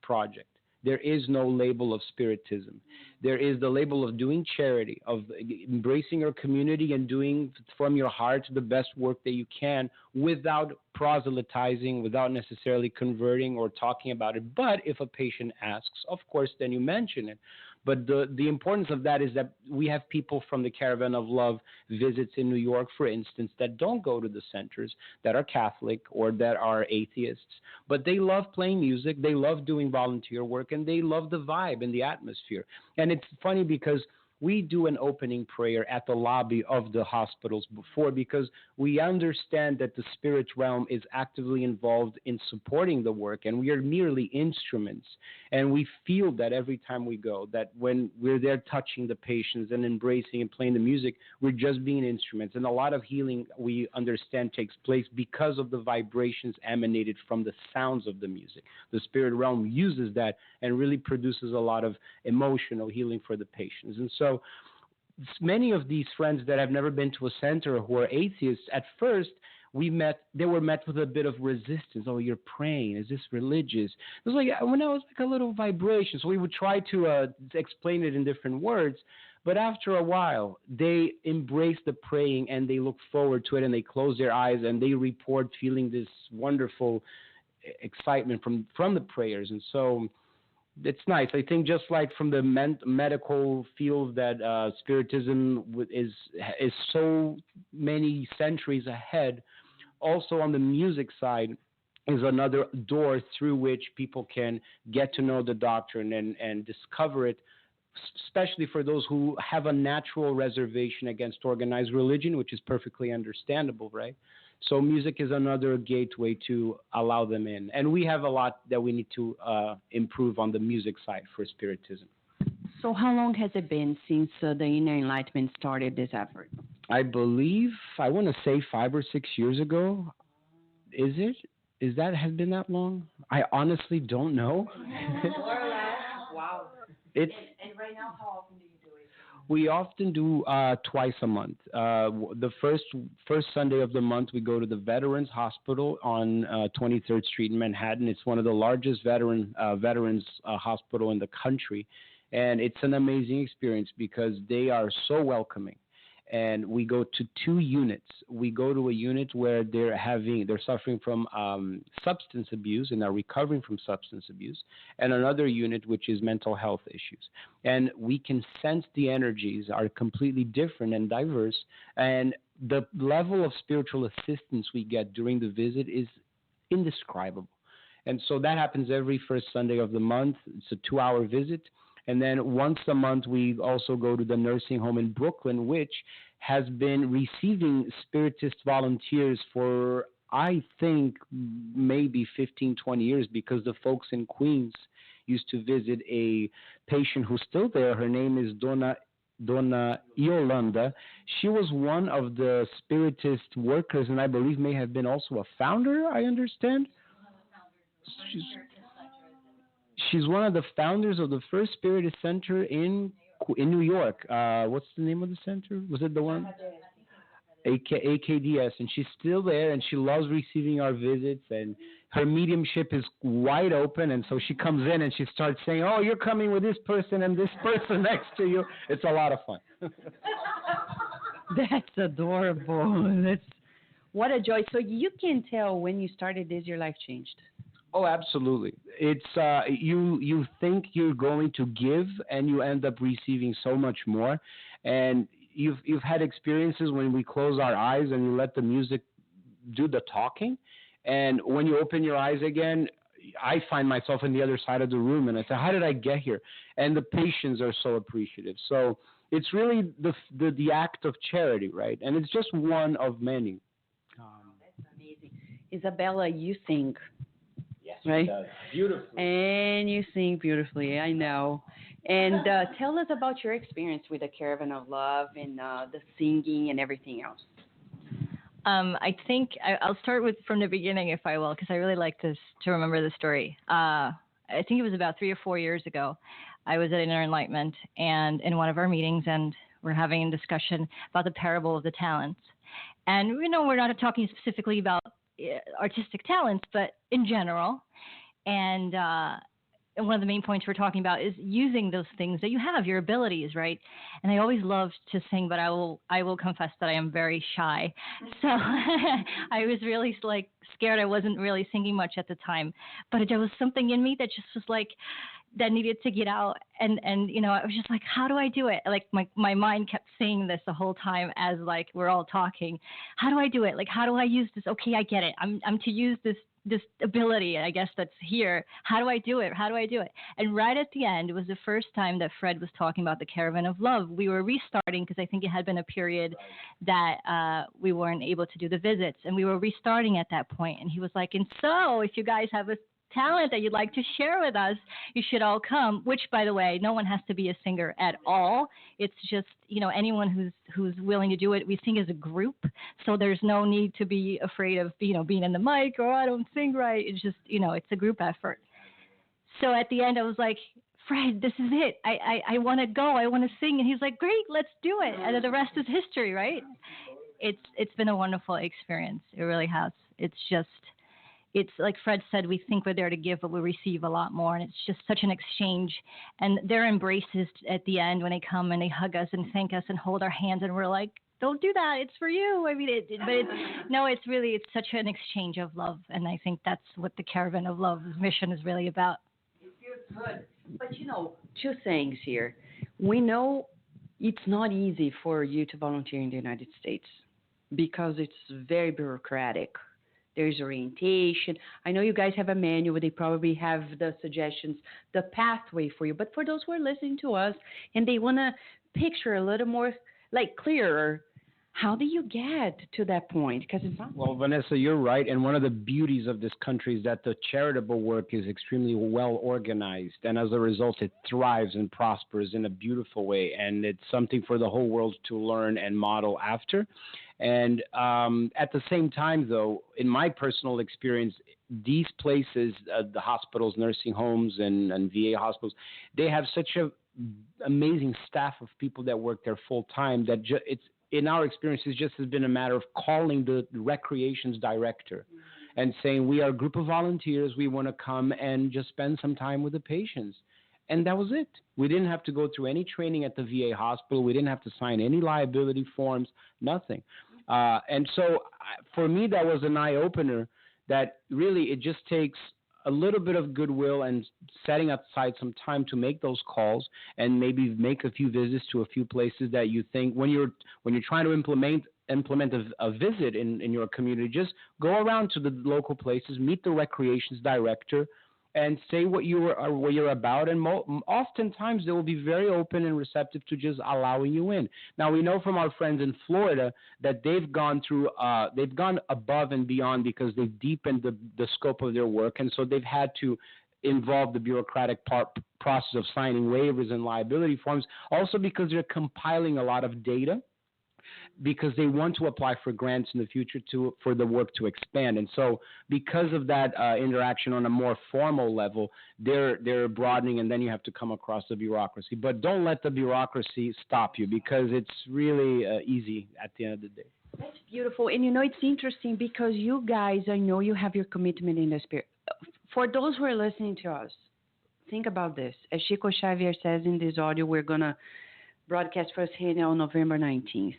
project. there is no label of spiritism. There is the label of doing charity, of embracing your community and doing from your heart the best work that you can without proselytizing, without necessarily converting or talking about it. But if a patient asks, of course, then you mention it. But the importance of that is that we have people from the Caravan of Love visits in New York, for instance, that don't go to the centers, that are Catholic or that are atheists, but they love playing music, they love doing volunteer work, and they love the vibe and the atmosphere. And it's funny because we do an opening prayer at the lobby of the hospitals before, because we understand that the spirit realm is actively involved in supporting the work, and we are merely instruments. And we feel that every time we go, that when we're there touching the patients and embracing and playing the music, we're just being instruments. And a lot of healing, we understand, takes place because of the vibrations emanated from the sounds of the music. The spirit realm uses that and really produces a lot of emotional healing for the patients. And so many of these friends that have never been to a center who are atheists, at first they were met with a bit of resistance. Oh, you're praying. Is this religious? It was like, when I was like a little vibration. So we would try to explain it in different words. But after a while, they embrace the praying and they look forward to it, and they close their eyes and they report feeling this wonderful excitement from the prayers. And so it's nice. I think just like from the medical field that spiritism is so many centuries ahead, also on the music side is another door through which people can get to know the doctrine and discover it, especially for those who have a natural reservation against organized religion, which is perfectly understandable, right? So music is another gateway to allow them in. And we have a lot that we need to improve on the music side for spiritism. So how long has it been since the Inner Enlightenment started this effort? I believe, I want to say 5 or 6 years ago. Is it? Has been that long? I honestly don't know. More or less. Wow. And right now, how often do you do it? We often do twice a month. The first Sunday of the month, we go to the Veterans Hospital on 23rd Street in Manhattan. It's one of the largest veterans hospital in the country, and it's an amazing experience because they are so welcoming. And we go to 2 units. We go to a unit where they're suffering from substance abuse and are recovering from substance abuse, and another unit which is mental health issues. And we can sense the energies are completely different and diverse, and the level of spiritual assistance we get during the visit is indescribable. And so that happens every first Sunday of the month. It's a 2-hour visit. And then once a month, we also go to the nursing home in Brooklyn, which has been receiving spiritist volunteers for, I think, maybe 15, 20 years, because the folks in Queens used to visit a patient who's still there. Her name is Donna Yolanda. She was one of the spiritist workers, and I believe may have been also a founder, I understand. She's one of the founders of the first Spiritist Center in New York. What's the name of the center? Was it the one? AKDS. And she's still there, and she loves receiving our visits, and her mediumship is wide open. And so she comes in and she starts saying, oh, you're coming with this person and this person next to you. It's a lot of fun. That's adorable. What a joy. So you can tell when you started this, your life changed. Oh, absolutely. It's you think you're going to give, and you end up receiving so much more. And you've had experiences when we close our eyes and you let the music do the talking, and when you open your eyes again, I find myself in the other side of the room, and I say, how did I get here? And the patients are so appreciative. So it's really the act of charity, right? And it's just one of many. That's amazing. Isabella, you sing. Yes, right? Beautifully. And you sing beautifully, I know. And tell us about your experience with the Caravan of Love and the singing and everything else. I think I'll start from the beginning, if I will, because I really like to remember the story. I think it was about 3 or 4 years ago. I was at Inner Enlightenment, and in one of our meetings, and we're having a discussion about the parable of the talents. And we're not talking specifically about artistic talents, but in general. And one of the main points we're talking about is using those things that you have, your abilities, right? And I always loved to sing, but I will confess that I am very shy. So I was really like scared. I wasn't really singing much at the time, but there was something in me that just was like, that needed to get out. And I was just like, how do I do it? Like my mind kept saying this the whole time as like we're all talking. How do I do it? Like, how do I use this? Okay, I get it. I'm to use this ability, I guess, that's here. How do I do it? How do I do it? And right at the end, it was the first time that Fred was talking about the Caravan of Love. We were restarting because I think it had been a period that we weren't able to do the visits, and we were restarting at that point. And he was like, and so if you guys have a talent that you'd like to share with us, you should all come, which, by the way, no one has to be a singer at all. It's just, anyone who's willing to do it. We sing as a group, so there's no need to be afraid of, being in the mic or I don't sing right. It's just, it's a group effort. So at the end, I was like, Fred, this is it. I want to go. I want to sing. And he's like, great, let's do it. And then the rest is history, right? It's been a wonderful experience. It really has. It's like Fred said, we think we're there to give, but we receive a lot more. And it's just such an exchange. And their embraces at the end when they come and they hug us and thank us and hold our hands. And we're like, don't do that. It's for you. I mean, it's such an exchange of love. And I think that's what the Caravan of Love's mission is really about. It feels good. But, two things here. We know it's not easy for you to volunteer in the United States because it's very bureaucratic. There's orientation. I know you guys have a manual. They probably have the suggestions, the pathway for you. But for those who are listening to us and they want to picture a little more, clearer, how do you get to that point? Because it's not. Well, Vanessa, you're right. And one of the beauties of this country is that the charitable work is extremely well organized. And as a result, it thrives and prospers in a beautiful way. And it's something for the whole world to learn and model after. And at the same time, though, in my personal experience, these places, the hospitals, nursing homes, and VA hospitals, they have such a amazing staff of people that work there full time that it's, in our experience, it just has been a matter of calling the recreations director and saying, we are a group of volunteers. We want to come and just spend some time with the patients. And that was it. We didn't have to go through any training at the VA hospital. We didn't have to sign any liability forms, nothing. And so for me, that was an eye-opener that really it just takes a little bit of goodwill and setting aside some time to make those calls and maybe make a few visits to a few places that you think when you're trying to implement a visit in your community, just go around to the local places, meet the recreations director, and say what you're about. And oftentimes they will be very open and receptive to just allowing you in. Now, we know from our friends in Florida that they've gone above and beyond because they've deepened the scope of their work. And so they've had to involve the bureaucratic process of signing waivers and liability forms, also because they're compiling a lot of data, because they want to apply for grants in the future for the work to expand. And so because of that interaction on a more formal level, they're broadening, and then you have to come across the bureaucracy. But don't let the bureaucracy stop you, because it's really easy at the end of the day. That's beautiful. And, it's interesting because you guys, I know you have your commitment in the spirit. For those who are listening to us, think about this. As Chico Xavier says in this audio, we're going to broadcast firsthand on November 19th.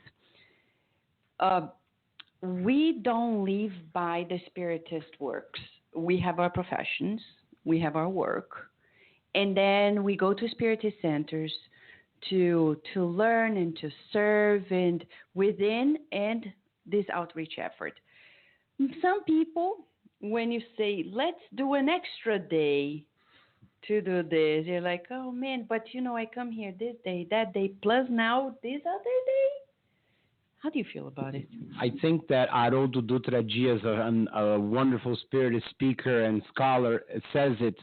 We don't live by the spiritist works. We have our professions, we have our work, and then we go to spiritist centers to learn and to serve and within and this outreach effort. Some people, when you say, let's do an extra day to do this, you're like, oh man, but I come here this day, that day, plus now this other day. How do you feel about it? I think that Haroldo Dutra Dias, a wonderful spiritist speaker and scholar, says it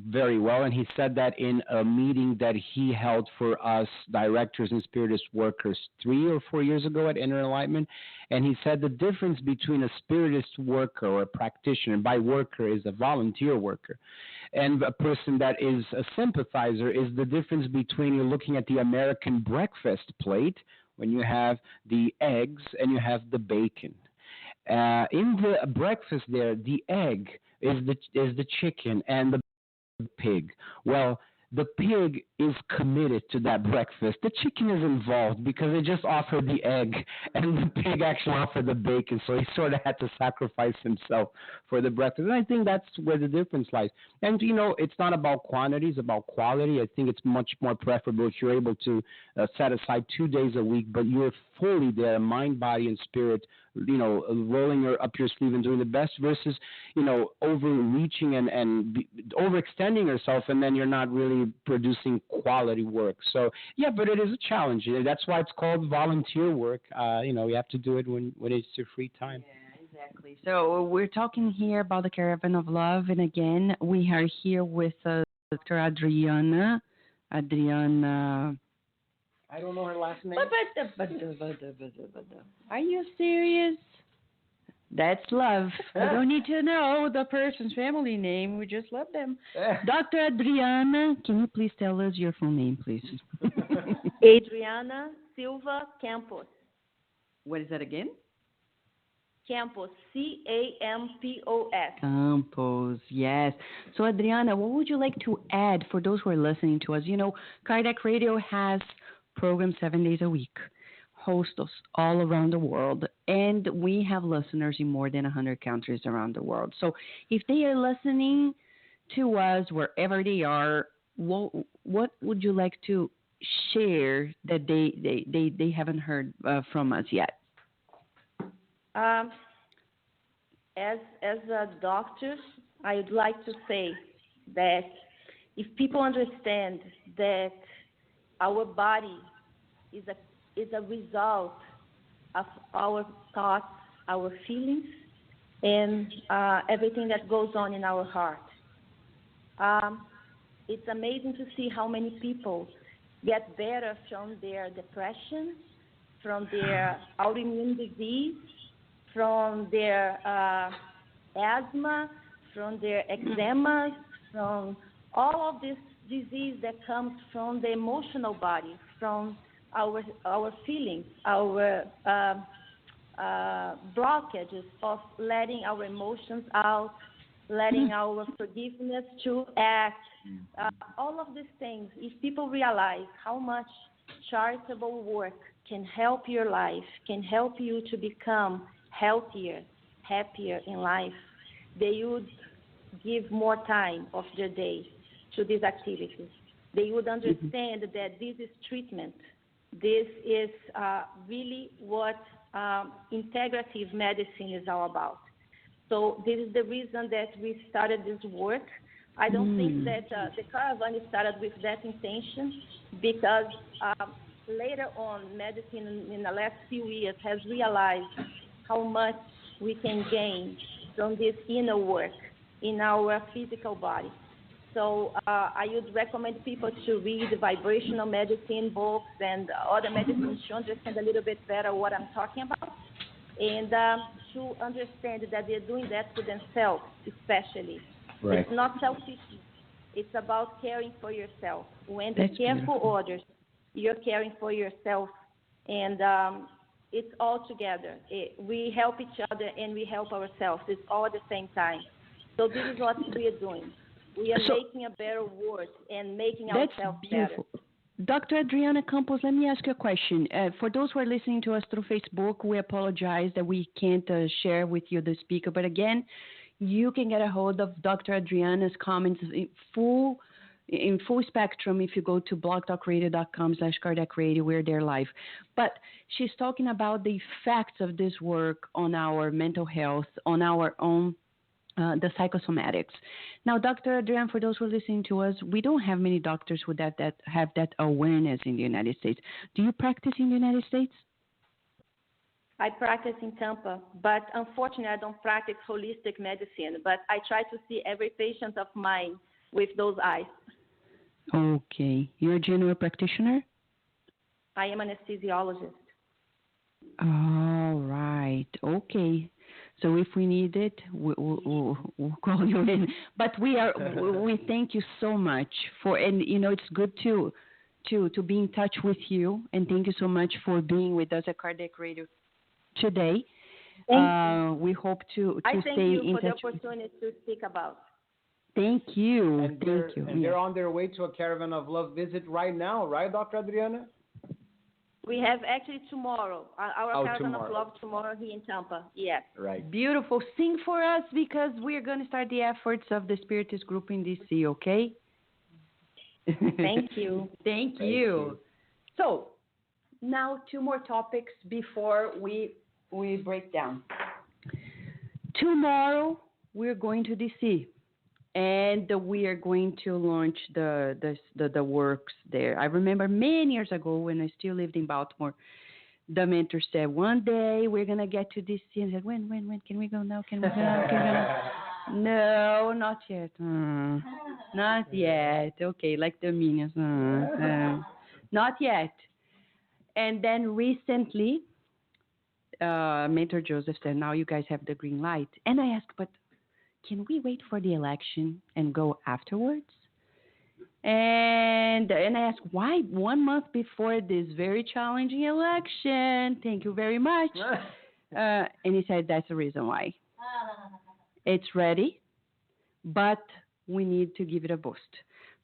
very well. And he said that in a meeting that he held for us directors and spiritist workers 3 or 4 years ago at Inner Enlightenment. And he said the difference between a spiritist worker or a practitioner, by worker is a volunteer worker, and a person that is a sympathizer is the difference between you're looking at the American breakfast plate, when you have the eggs and you have the bacon. In the breakfast there, the egg is the chicken and the pig. Well, the pig is committed to that breakfast. The chicken is involved because it just offered the egg, and the pig actually offered the bacon. So he sort of had to sacrifice himself for the breakfast. And I think that's where the difference lies. And, it's not about quantity, it's about quality. I think it's much more preferable if you're able to set aside 2 days a week, but you're fully there, mind, body, and spirit, rolling up your sleeve and doing the best versus, overreaching and overextending yourself, and then you're not really producing quality work. So, yeah, but it is a challenge. That's why it's called volunteer work. You have to do it when it's your free time. Yeah, exactly. So we're talking here about the Caravan of Love, and again, we are here with Dr. Adriana. I don't know her last name. Are you serious? That's love. We don't need to know the person's family name. We just love them. Dr. Adriana, can you please tell us your full name, please? Adriana Silva Campos. What is that again? Campos, Campos. Campos, yes. So, Adriana, what would you like to add for those who are listening to us? Cardiac Radio has programs 7 days a week, hosts us all around the world, and we have listeners in more than 100 countries around the world. So, if they are listening to us wherever they are, what would you like to share that they haven't heard from us yet? As a doctor, I would like to say that if people understand that our body is a result of our thoughts, our feelings, and everything that goes on in our heart. It's amazing to see how many people get better from their depression, from their autoimmune disease, from their asthma, from their eczemas, from all of this disease that comes from the emotional body, from our feelings, our blockages of letting our emotions out, letting our forgiveness to act, all of these things. If people realize how much charitable work can help your life, can help you to become healthier, happier in life, they would give more time of their day to these activities. They would understand that this is treatment. This is really what integrative medicine is all about. So this is the reason that we started this work. I don't think that the Caravan started with that intention, because later on, medicine in the last few years has realized how much we can gain from this inner work in our physical body. So I would recommend people to read vibrational medicine books and other medicines to understand a little bit better what I'm talking about, and to understand that they're doing that for themselves, especially. Right. It's not selfish. It's about caring for yourself. When you care for others, you're caring for yourself, and it's all together. We help each other and we help ourselves. It's all at the same time. So this is what we are doing. We are making a better world and making ourselves better. Dr. Adriana Campos, let me ask you a question. For those who are listening to us through Facebook, we apologize that we can't share with you the speaker. But again, you can get a hold of Dr. Adriana's comments in full spectrum if you go to blogtalkradio.com/cardiac radio. We're there live. But she's talking about the effects of this work on our mental health, on our own the psychosomatics. Now, Dr. Adriana, for those who are listening to us, we don't have many doctors who that have that awareness in the United States. Do you practice in the United States? I practice in Tampa, but unfortunately, I don't practice holistic medicine, but I try to see every patient of mine with those eyes. Okay. You're a general practitioner? I am an anesthesiologist. All right. Okay. So if we need it, we'll call you in. But we thank you so much and it's good to be in touch with you, and thank you so much for being with us at Cardiac Radio today. Thank you. We hope to I stay thank you in for touch. the opportunity to speak about. Thank you. And Thank you. And they're on their way to a Caravan of Love visit right now, right, Dr. Adriana? We have actually tomorrow, our Caravan tomorrow. of Love tomorrow here in Tampa. Yes. Right. Beautiful. Sing for us because we're going to start the efforts of the Spiritist group in DC, okay? Thank you. Thank you. So, now 2 more topics before we break down. Tomorrow, we're going to DC. And we are going to launch the works there. I remember many years ago when I still lived in Baltimore, the mentor said, one day we're going to get to DC. And I said, when? Can we go now? Can we go now? Can we go now? No, not yet. Not yet. Okay, like the Minions. Not yet. And then recently, Mentor Joseph said, now you guys have the green light. And I asked, but can we wait for the election and go afterwards? And I asked, why 1 month before this very challenging election? Thank you very much. And he said, that's the reason why. It's ready, but we need to give it a boost.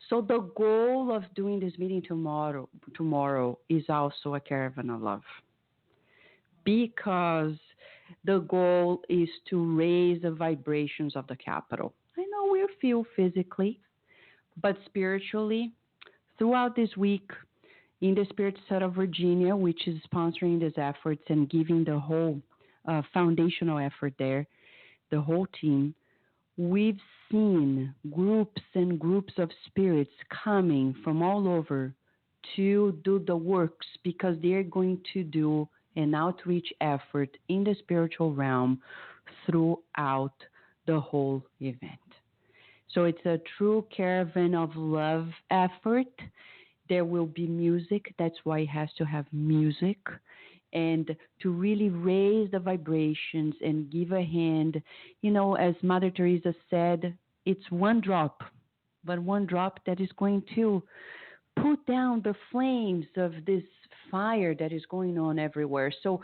So the goal of doing this meeting tomorrow is also a Caravan of Love. Because the goal is to raise the vibrations of the capital. I know we feel physically, but spiritually, throughout this week, in the Spirit Set of Virginia, which is sponsoring these efforts and giving the whole foundational effort there, the whole team, we've seen groups and groups of spirits coming from all over to do the works because they're going to do an outreach effort in the spiritual realm throughout the whole event. So it's a true Caravan of Love effort. There will be music. That's why it has to have music. And to really raise the vibrations and give a hand, as Mother Teresa said, it's one drop, but one drop that is going to put down the flames of this fire that is going on everywhere. So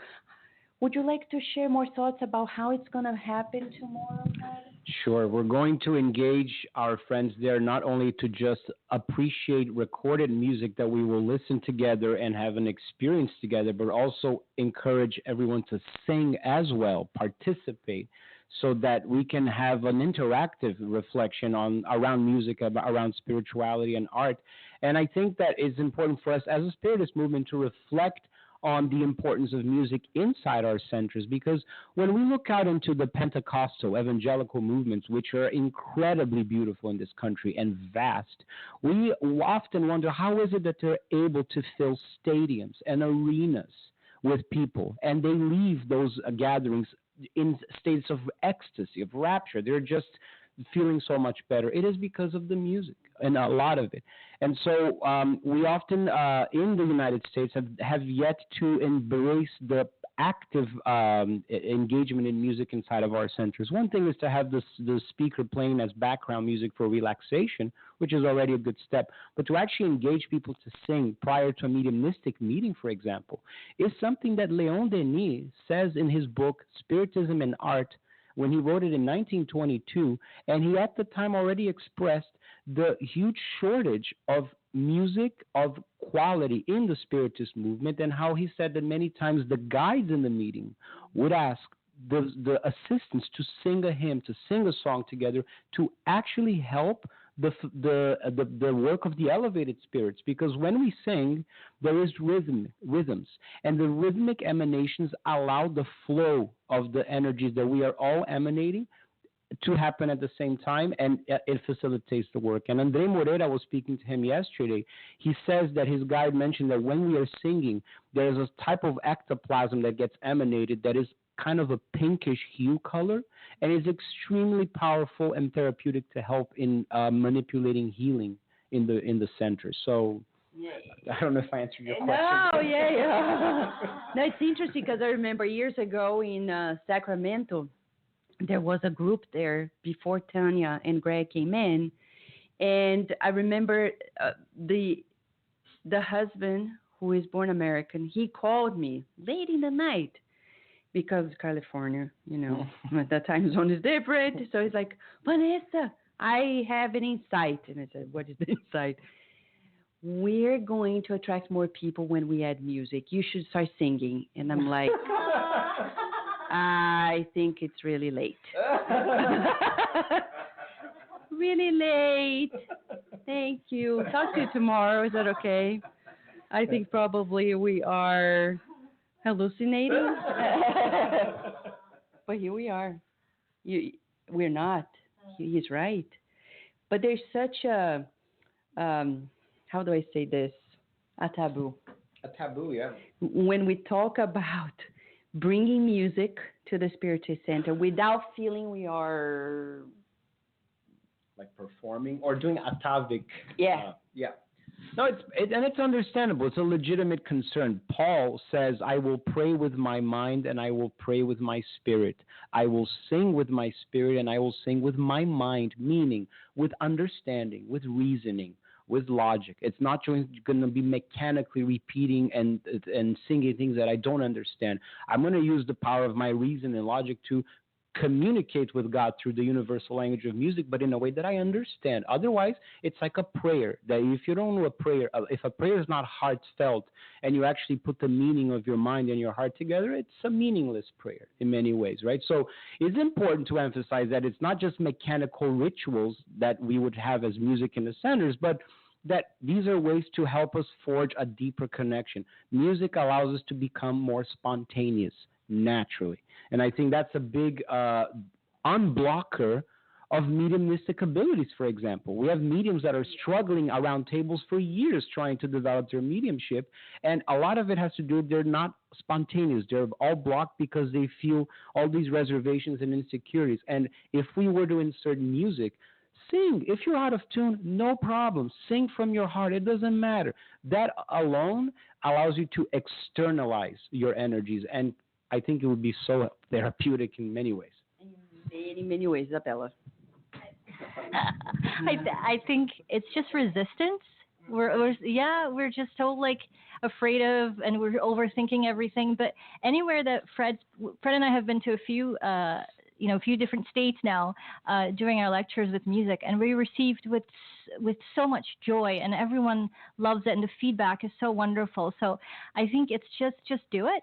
would you like to share more thoughts about how it's going to happen tomorrow, Dad? Sure. We're going to engage our friends there not only to just appreciate recorded music that we will listen together and have an experience together, but also encourage everyone to sing as well, participate, so that we can have an interactive reflection around music, around spirituality and art. And I think that it's important for us as a Spiritist movement to reflect on the importance of music inside our centers, because when we look out into the Pentecostal evangelical movements, which are incredibly beautiful in this country and vast, we often wonder how is it that they're able to fill stadiums and arenas with people, and they leave those gatherings in states of ecstasy, of rapture. They're just feeling so much better. It is because of the music, and a lot of it. And so we often, in the United States, have yet to embrace the active engagement in music inside of our centers. One thing is to have the speaker playing as background music for relaxation, which is already a good step. But to actually engage people to sing prior to a mediumistic meeting, for example, is something that Leon Denis says in his book, Spiritism and Art, when he wrote it in 1922, and he at the time already expressed the huge shortage of music of quality in the Spiritist movement, and how he said that many times the guides in the meeting would ask the assistants to sing a hymn, to sing a song together, to actually help the work of the elevated spirits, because when we sing, there is rhythms, and the rhythmic emanations allow the flow of the energies that we are all emanating to happen at the same time, and it facilitates the work. And Andre Moreira, I was speaking to him yesterday. He says that his guide mentioned that when we are singing, there is a type of ectoplasm that gets emanated that is kind of a pinkish hue color, and is extremely powerful and therapeutic to help in manipulating healing in the center. So I don't know if I answered your question. No, yeah. No, it's interesting because I remember years ago in Sacramento, there was a group there before Tanya and Greg came in, and I remember the husband, who is born American, he called me late in the night, because California, the time zone is different. So he's like, Vanessa, I have an insight. And I said, what is the insight? We're going to attract more people when we add music. You should start singing. And I'm like, I think it's really late. Really late. Thank you. Talk to you tomorrow. Is that okay? I think probably we are hallucinating. But here we are. We're not. He's right. But there's such a, how do I say this? A taboo. A taboo, yeah. When we talk about bringing music to the Spiritist Center without feeling we are like performing or doing atavic. Yeah. Yeah. No, it's understandable. It's a legitimate concern. Paul says, I will pray with my mind and I will pray with my spirit. I will sing with my spirit and I will sing with my mind, meaning with understanding, with reasoning, with logic. It's not going to be mechanically repeating and singing things that I don't understand. I'm going to use the power of my reason and logic to communicate with God through the universal language of music, but in a way that I understand. Otherwise, it's like a prayer. That if you don't know a prayer, if a prayer is not heartfelt, and you actually put the meaning of your mind and your heart together, it's a meaningless prayer in many ways, right? So it's important to emphasize that it's not just mechanical rituals that we would have as music in the centers, but that these are ways to help us forge a deeper connection. Music allows us to become more spontaneous, naturally. And I think that's a big unblocker of mediumistic abilities, for example. We have mediums that are struggling around tables for years trying to develop their mediumship, and a lot of it has to do with they're not spontaneous. They're all blocked because they feel all these reservations and insecurities. And if we were to insert music, sing. If you're out of tune, no problem. Sing from your heart. It doesn't matter. That alone allows you to externalize your energies, and I think it would be so therapeutic in many ways. In many ways, Isabella. I think it's just resistance. We're just so like afraid of, and we're overthinking everything. But anywhere that Fred and I have been to a few different states now, doing our lectures with music, and we received with so much joy, and everyone loves it, and the feedback is so wonderful. So I think it's just do it,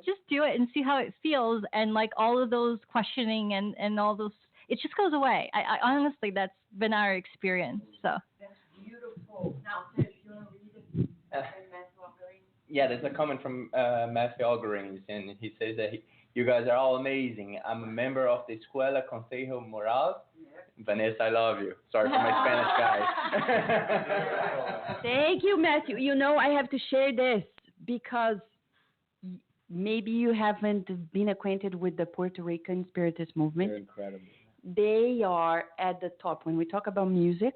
just do it and see how it feels, and like all of those questioning and all those, it just goes away. I honestly, that's been our experience. So. That's beautiful. Now, if you want to read it, yeah, there's a comment from Matthew Algering, and he says that you guys are all amazing. I'm a member of the Escuela Consejo Moral. Vanessa, I love you. Sorry for my Spanish, guys. Thank you, Matthew. You know, I have to share this because maybe you haven't been acquainted with the Puerto Rican Spiritist movement. They're incredible. They are at the top. When we talk about music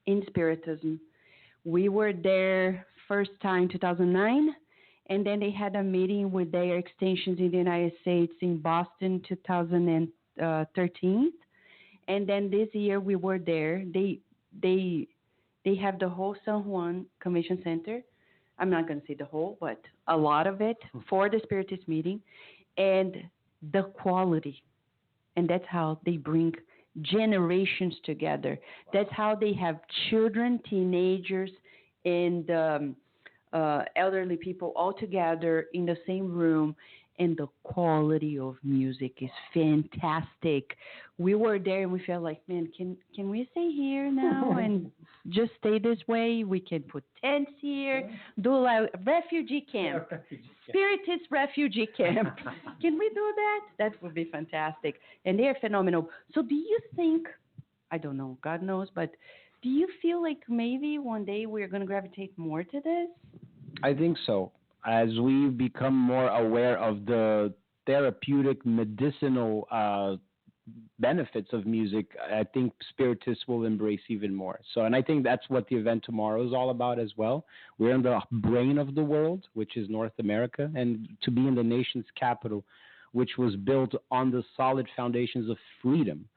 in Spiritism, we were there first time 2009, and then they had a meeting with their extensions in the United States in Boston 2013, and then this year we were there. They have the whole San Juan Convention Center. I'm not going to say the whole, but a lot of it for the Spiritist meeting, and the quality. And that's how they bring generations together. That's how they have children, teenagers, and elderly people all together in the same room. And the quality of music is fantastic. We were there and we felt like, man, can we stay here now and just stay this way? We can put tents here, do a refugee camp, Spiritist refugee camp. Can we do that? That would be fantastic. And they're phenomenal. So do you think, I don't know, God knows, but do you feel like maybe one day we're going to gravitate more to this? I think so. As we become more aware of the therapeutic, medicinal benefits of music, I think Spiritists will embrace even more. So, and I think that's what the event tomorrow is all about as well. We're in the brain of the world, which is North America, and to be in the nation's capital, which was built on the solid foundations of freedom.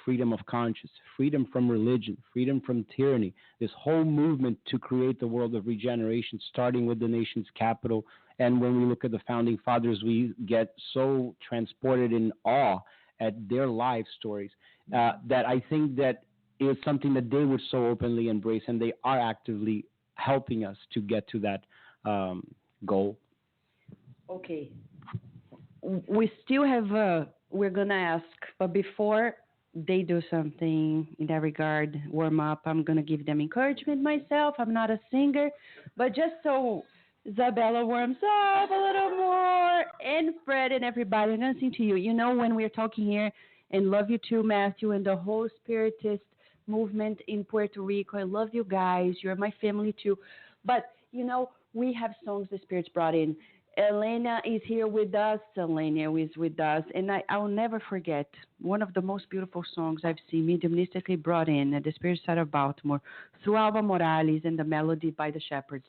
Freedom of conscience, freedom from religion, freedom from tyranny, this whole movement to create the world of regeneration, starting with the nation's capital. And when we look at the founding fathers, we get so transported in awe at their life stories. that I think that is something that they would so openly embrace, and they are actively helping us to get to that goal. Okay. We still have, we're going to ask, but before they do something in that regard, warm up, I'm going to give them encouragement myself. I'm not a singer, but just so Isabella warms up a little more, and Fred and everybody, I'm going to sing to you. You know, when we're talking here, and love you too, Matthew, and the whole Spiritist movement in Puerto Rico. I love you guys. You're my family too. But, you know, we have songs the Spirits brought in. Elena is here with us. Elena is with us. And I'll never forget one of the most beautiful songs I've seen mediumistically brought in at the Spirit Side of Baltimore through Alva Morales and the melody by the Shepherds.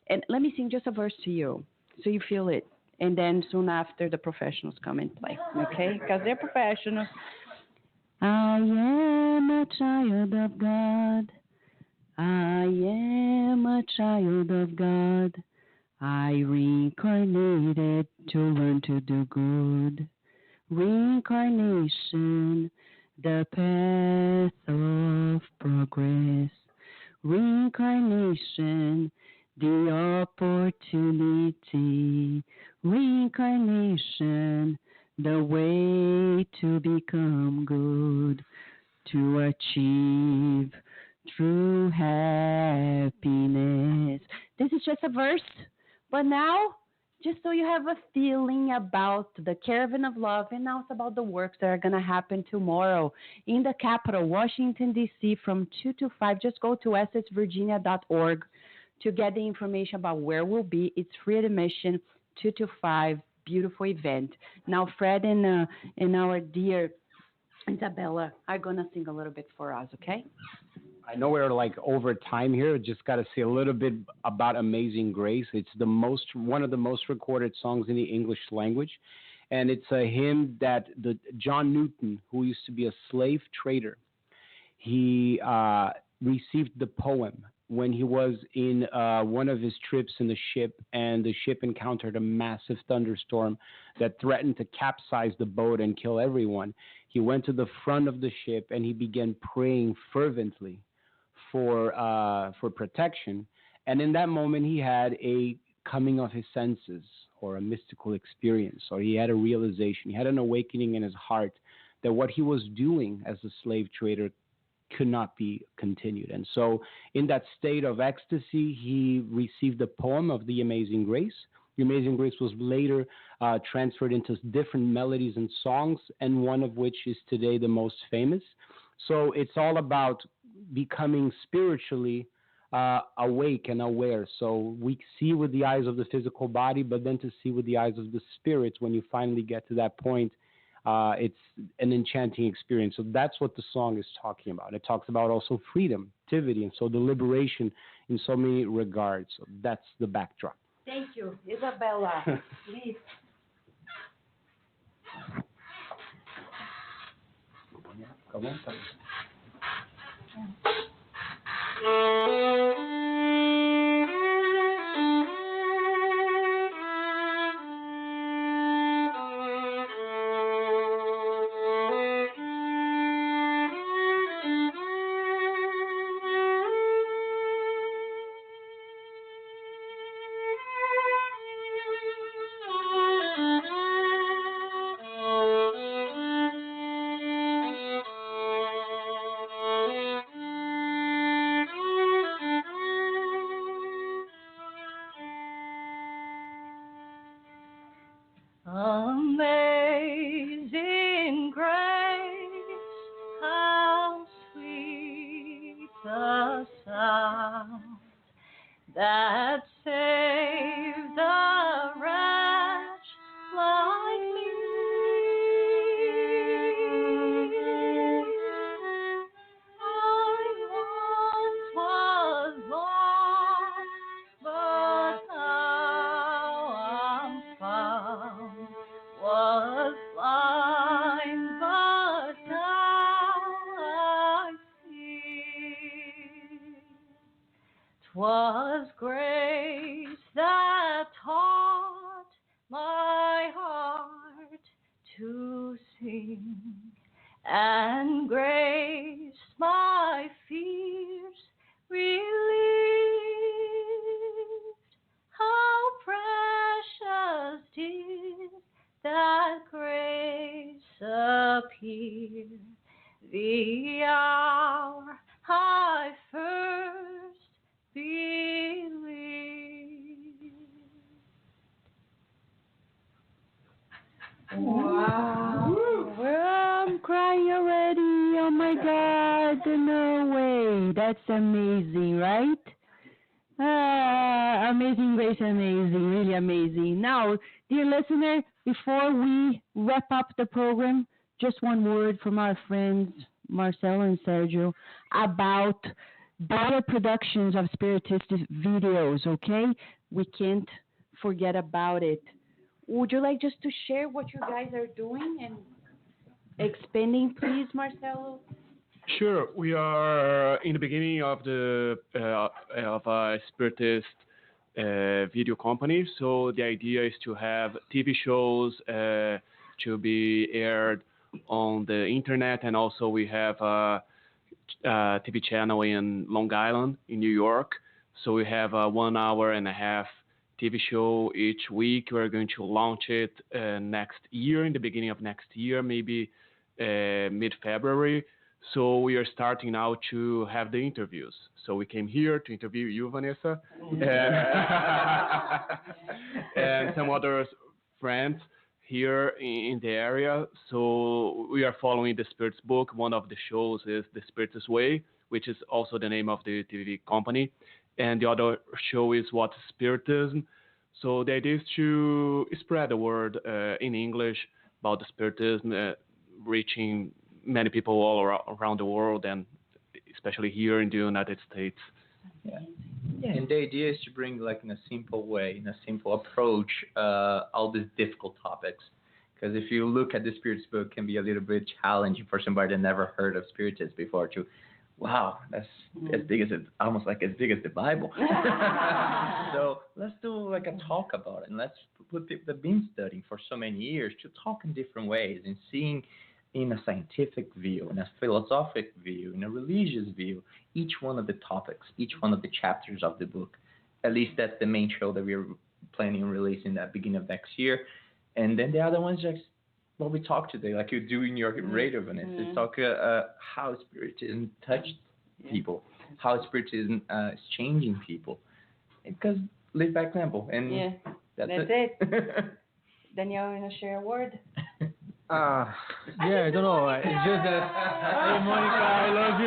And let me sing just a verse to you so you feel it. And then soon after, the professionals come and play, okay? Because they're professionals. I am a child of God. I am a child of God. I reincarnated to learn to do good. Reincarnation, the path of progress. Reincarnation, the opportunity. Reincarnation, the way to become good, to achieve true happiness. This is just a verse, but now, just so you have a feeling about the Caravan of Love, and now it's about the works that are going to happen tomorrow in the capital, Washington, D.C., from 2 to 5. Just go to ssvirginia.org to get the information about where we'll be. It's free admission, 2 to 5, beautiful event. Now, Fred and our dear Isabella are going to sing a little bit for us, okay? I know we're like over time here. Just got to say a little bit about Amazing Grace. It's one of the most recorded songs in the English language. And it's a hymn that John Newton, who used to be a slave trader, he received the poem when he was in one of his trips in the ship, and the ship encountered a massive thunderstorm that threatened to capsize the boat and kill everyone. He went to the front of the ship and he began praying fervently for protection. And in that moment, he had a coming of his senses, or a mystical experience, or he had a realization. He had an awakening in his heart that what he was doing as a slave trader could not be continued. And so in that state of ecstasy, he received the poem of The Amazing Grace. The Amazing Grace was later transferred into different melodies and songs, and one of which is today the most famous. So it's all about becoming spiritually awake and aware. So we see with the eyes of the physical body, but then to see with the eyes of the spirit, when you finally get to that point, it's an enchanting experience. So that's what the song is talking about. It talks about also freedom, activity, and so the liberation in so many regards. So that's the backdrop. Thank you. Isabella, please. Come on. Amazing grace, how sweet the sound that saved a wretch like me. I once was lost, but now I'm found. Was blind, but now I see. 'Twas grace that taught my heart to sing and grace my fears relieved. How precious 'tis that grace appeared the hour I first believed. Wow. Well, I'm crying already. Oh my God. No way. That's amazing, right? Amazing grace, amazing, really amazing. Now, dear listener, before we wrap up the program, just one word from our friends Marcelo and Sergio about better productions of Spiritistic videos, okay? We can't forget about it. Would you like just to share what you guys are doing and expanding, please, Marcelo? Sure, we are in the beginning of the of a Spiritist video company. So the idea is to have TV shows to be aired on the internet, and also we have a TV channel in Long Island, in New York. So we have a 1.5 hour TV show each week. We're going to launch it next year, in the beginning of next year, maybe mid-February. So we are starting now to have the interviews. So we came here to interview you, Vanessa, and some other friends here in the area. So we are following the Spirit's book. One of the shows is The Spirit's Way, which is also the name of the TV company. And the other show is What's Spiritism. So the idea is to spread the word in English about the Spiritism, reaching many people all around the world, and especially here in the United States. Yeah, and the idea is to bring, like, in a simple way, in a simple approach, all these difficult topics. Because if you look at the Spirit's book, it can be a little bit challenging for somebody that never heard of Spiritism before to, wow, that's as big as it, almost like as big as the Bible. So let's do like a talk about it, and let's put people that have been studying for so many years to talk in different ways and seeing in a scientific view, in a philosophic view, in a religious view, each one of the topics, each one of the chapters of the book. At least that's the main show that we're planning on releasing at the beginning of next year. And then the other ones, just what we talk today, like you do in your radio, Vanessa, talk how Spiritism touched people, how Spiritism is changing people. Because live by example, and that's it. Danielle, you want to share a word? Yeah, I don't know. It's just that, hey, Monica, I love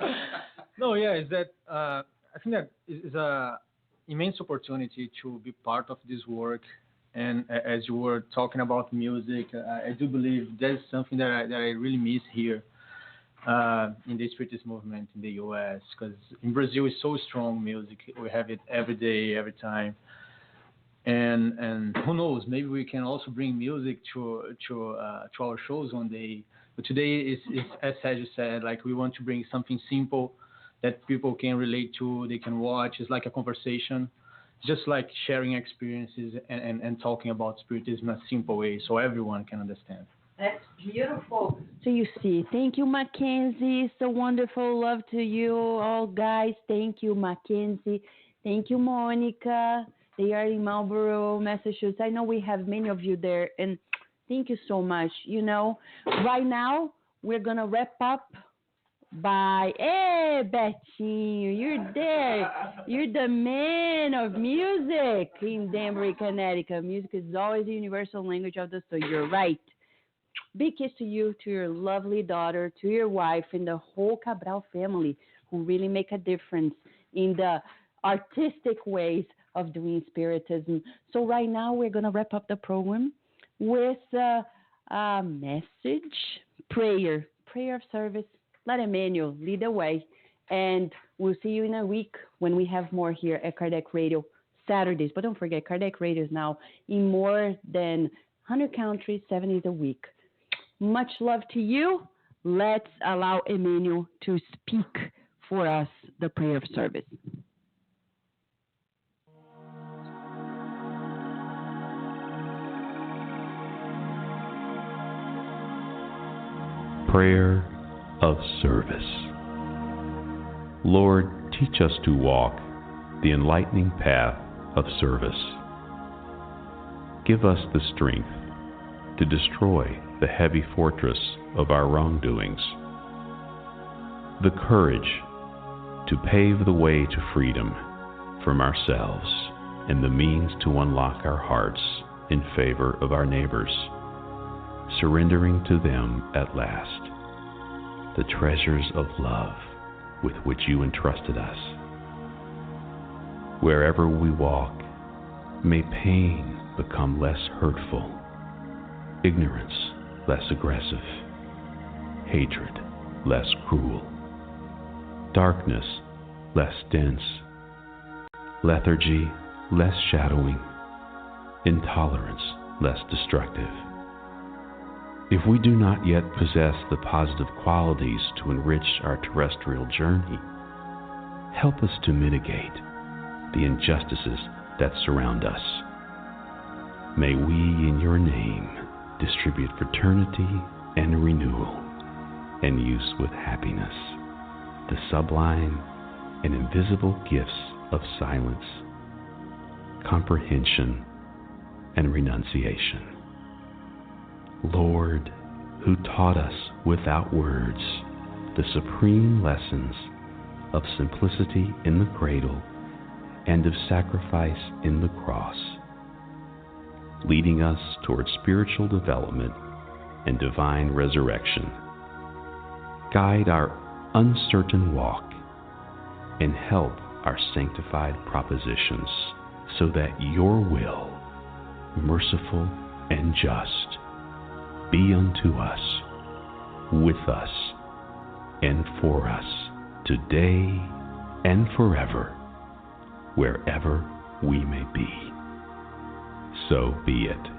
you. No, yeah, it's that I think that is a immense opportunity to be part of this work. And as you were talking about music, I do believe that's something that I really miss here in the Spiritist movement in the U.S. Because in Brazil, it's so strong music. We have it every day, every time. And who knows? Maybe we can also bring music to our shows one day. But today is as Sergio said, like we want to bring something simple that people can relate to. They can watch. It's like a conversation, just like sharing experiences and talking about Spiritism in a simple way, so everyone can understand. That's beautiful. So you see, thank you, Mackenzie. So wonderful. Love to you all, guys. Thank you, Mackenzie. Thank you, Monica. They are in Marlborough, Massachusetts. I know we have many of you there, and thank you so much. You know, right now, we're going to wrap up by, hey, Betinho, you're there. You're the man of music in Danbury, Connecticut. Music is always the universal language of the soul. You're right. Big kiss to you, to your lovely daughter, to your wife, and the whole Cabral family who really make a difference in the artistic ways of doing Spiritism. So right now we're going to wrap up the program with a message, prayer of service. Let Emmanuel lead the way. And we'll see you in a week when we have more here at Kardec Radio Saturdays. But don't forget, Kardec Radio is now in more than 100 countries, 7 days a week. Much love to you. Let's allow Emmanuel to speak for us the prayer of service. prayer of service. Lord, teach us to walk the enlightening path of service. Give us the strength to destroy the heavy fortress of our wrongdoings, the courage to pave the way to freedom from ourselves, and the means to unlock our hearts in favor of our neighbors, surrendering to them at last the treasures of love with which you entrusted us. Wherever we walk, may pain become less hurtful, ignorance less aggressive, hatred less cruel, darkness less dense, lethargy less shadowing, intolerance less destructive. If we do not yet possess the positive qualities to enrich our terrestrial journey, help us to mitigate the injustices that surround us. May we, in your name, distribute fraternity and renewal, and use with happiness the sublime and invisible gifts of silence, comprehension, and renunciation. Lord, who taught us without words the supreme lessons of simplicity in the cradle and of sacrifice in the cross, leading us toward spiritual development and divine resurrection. Guide our uncertain walk and help our sanctified propositions, so that your will, merciful and just, be unto us, with us, and for us, today and forever, wherever we may be. So be it.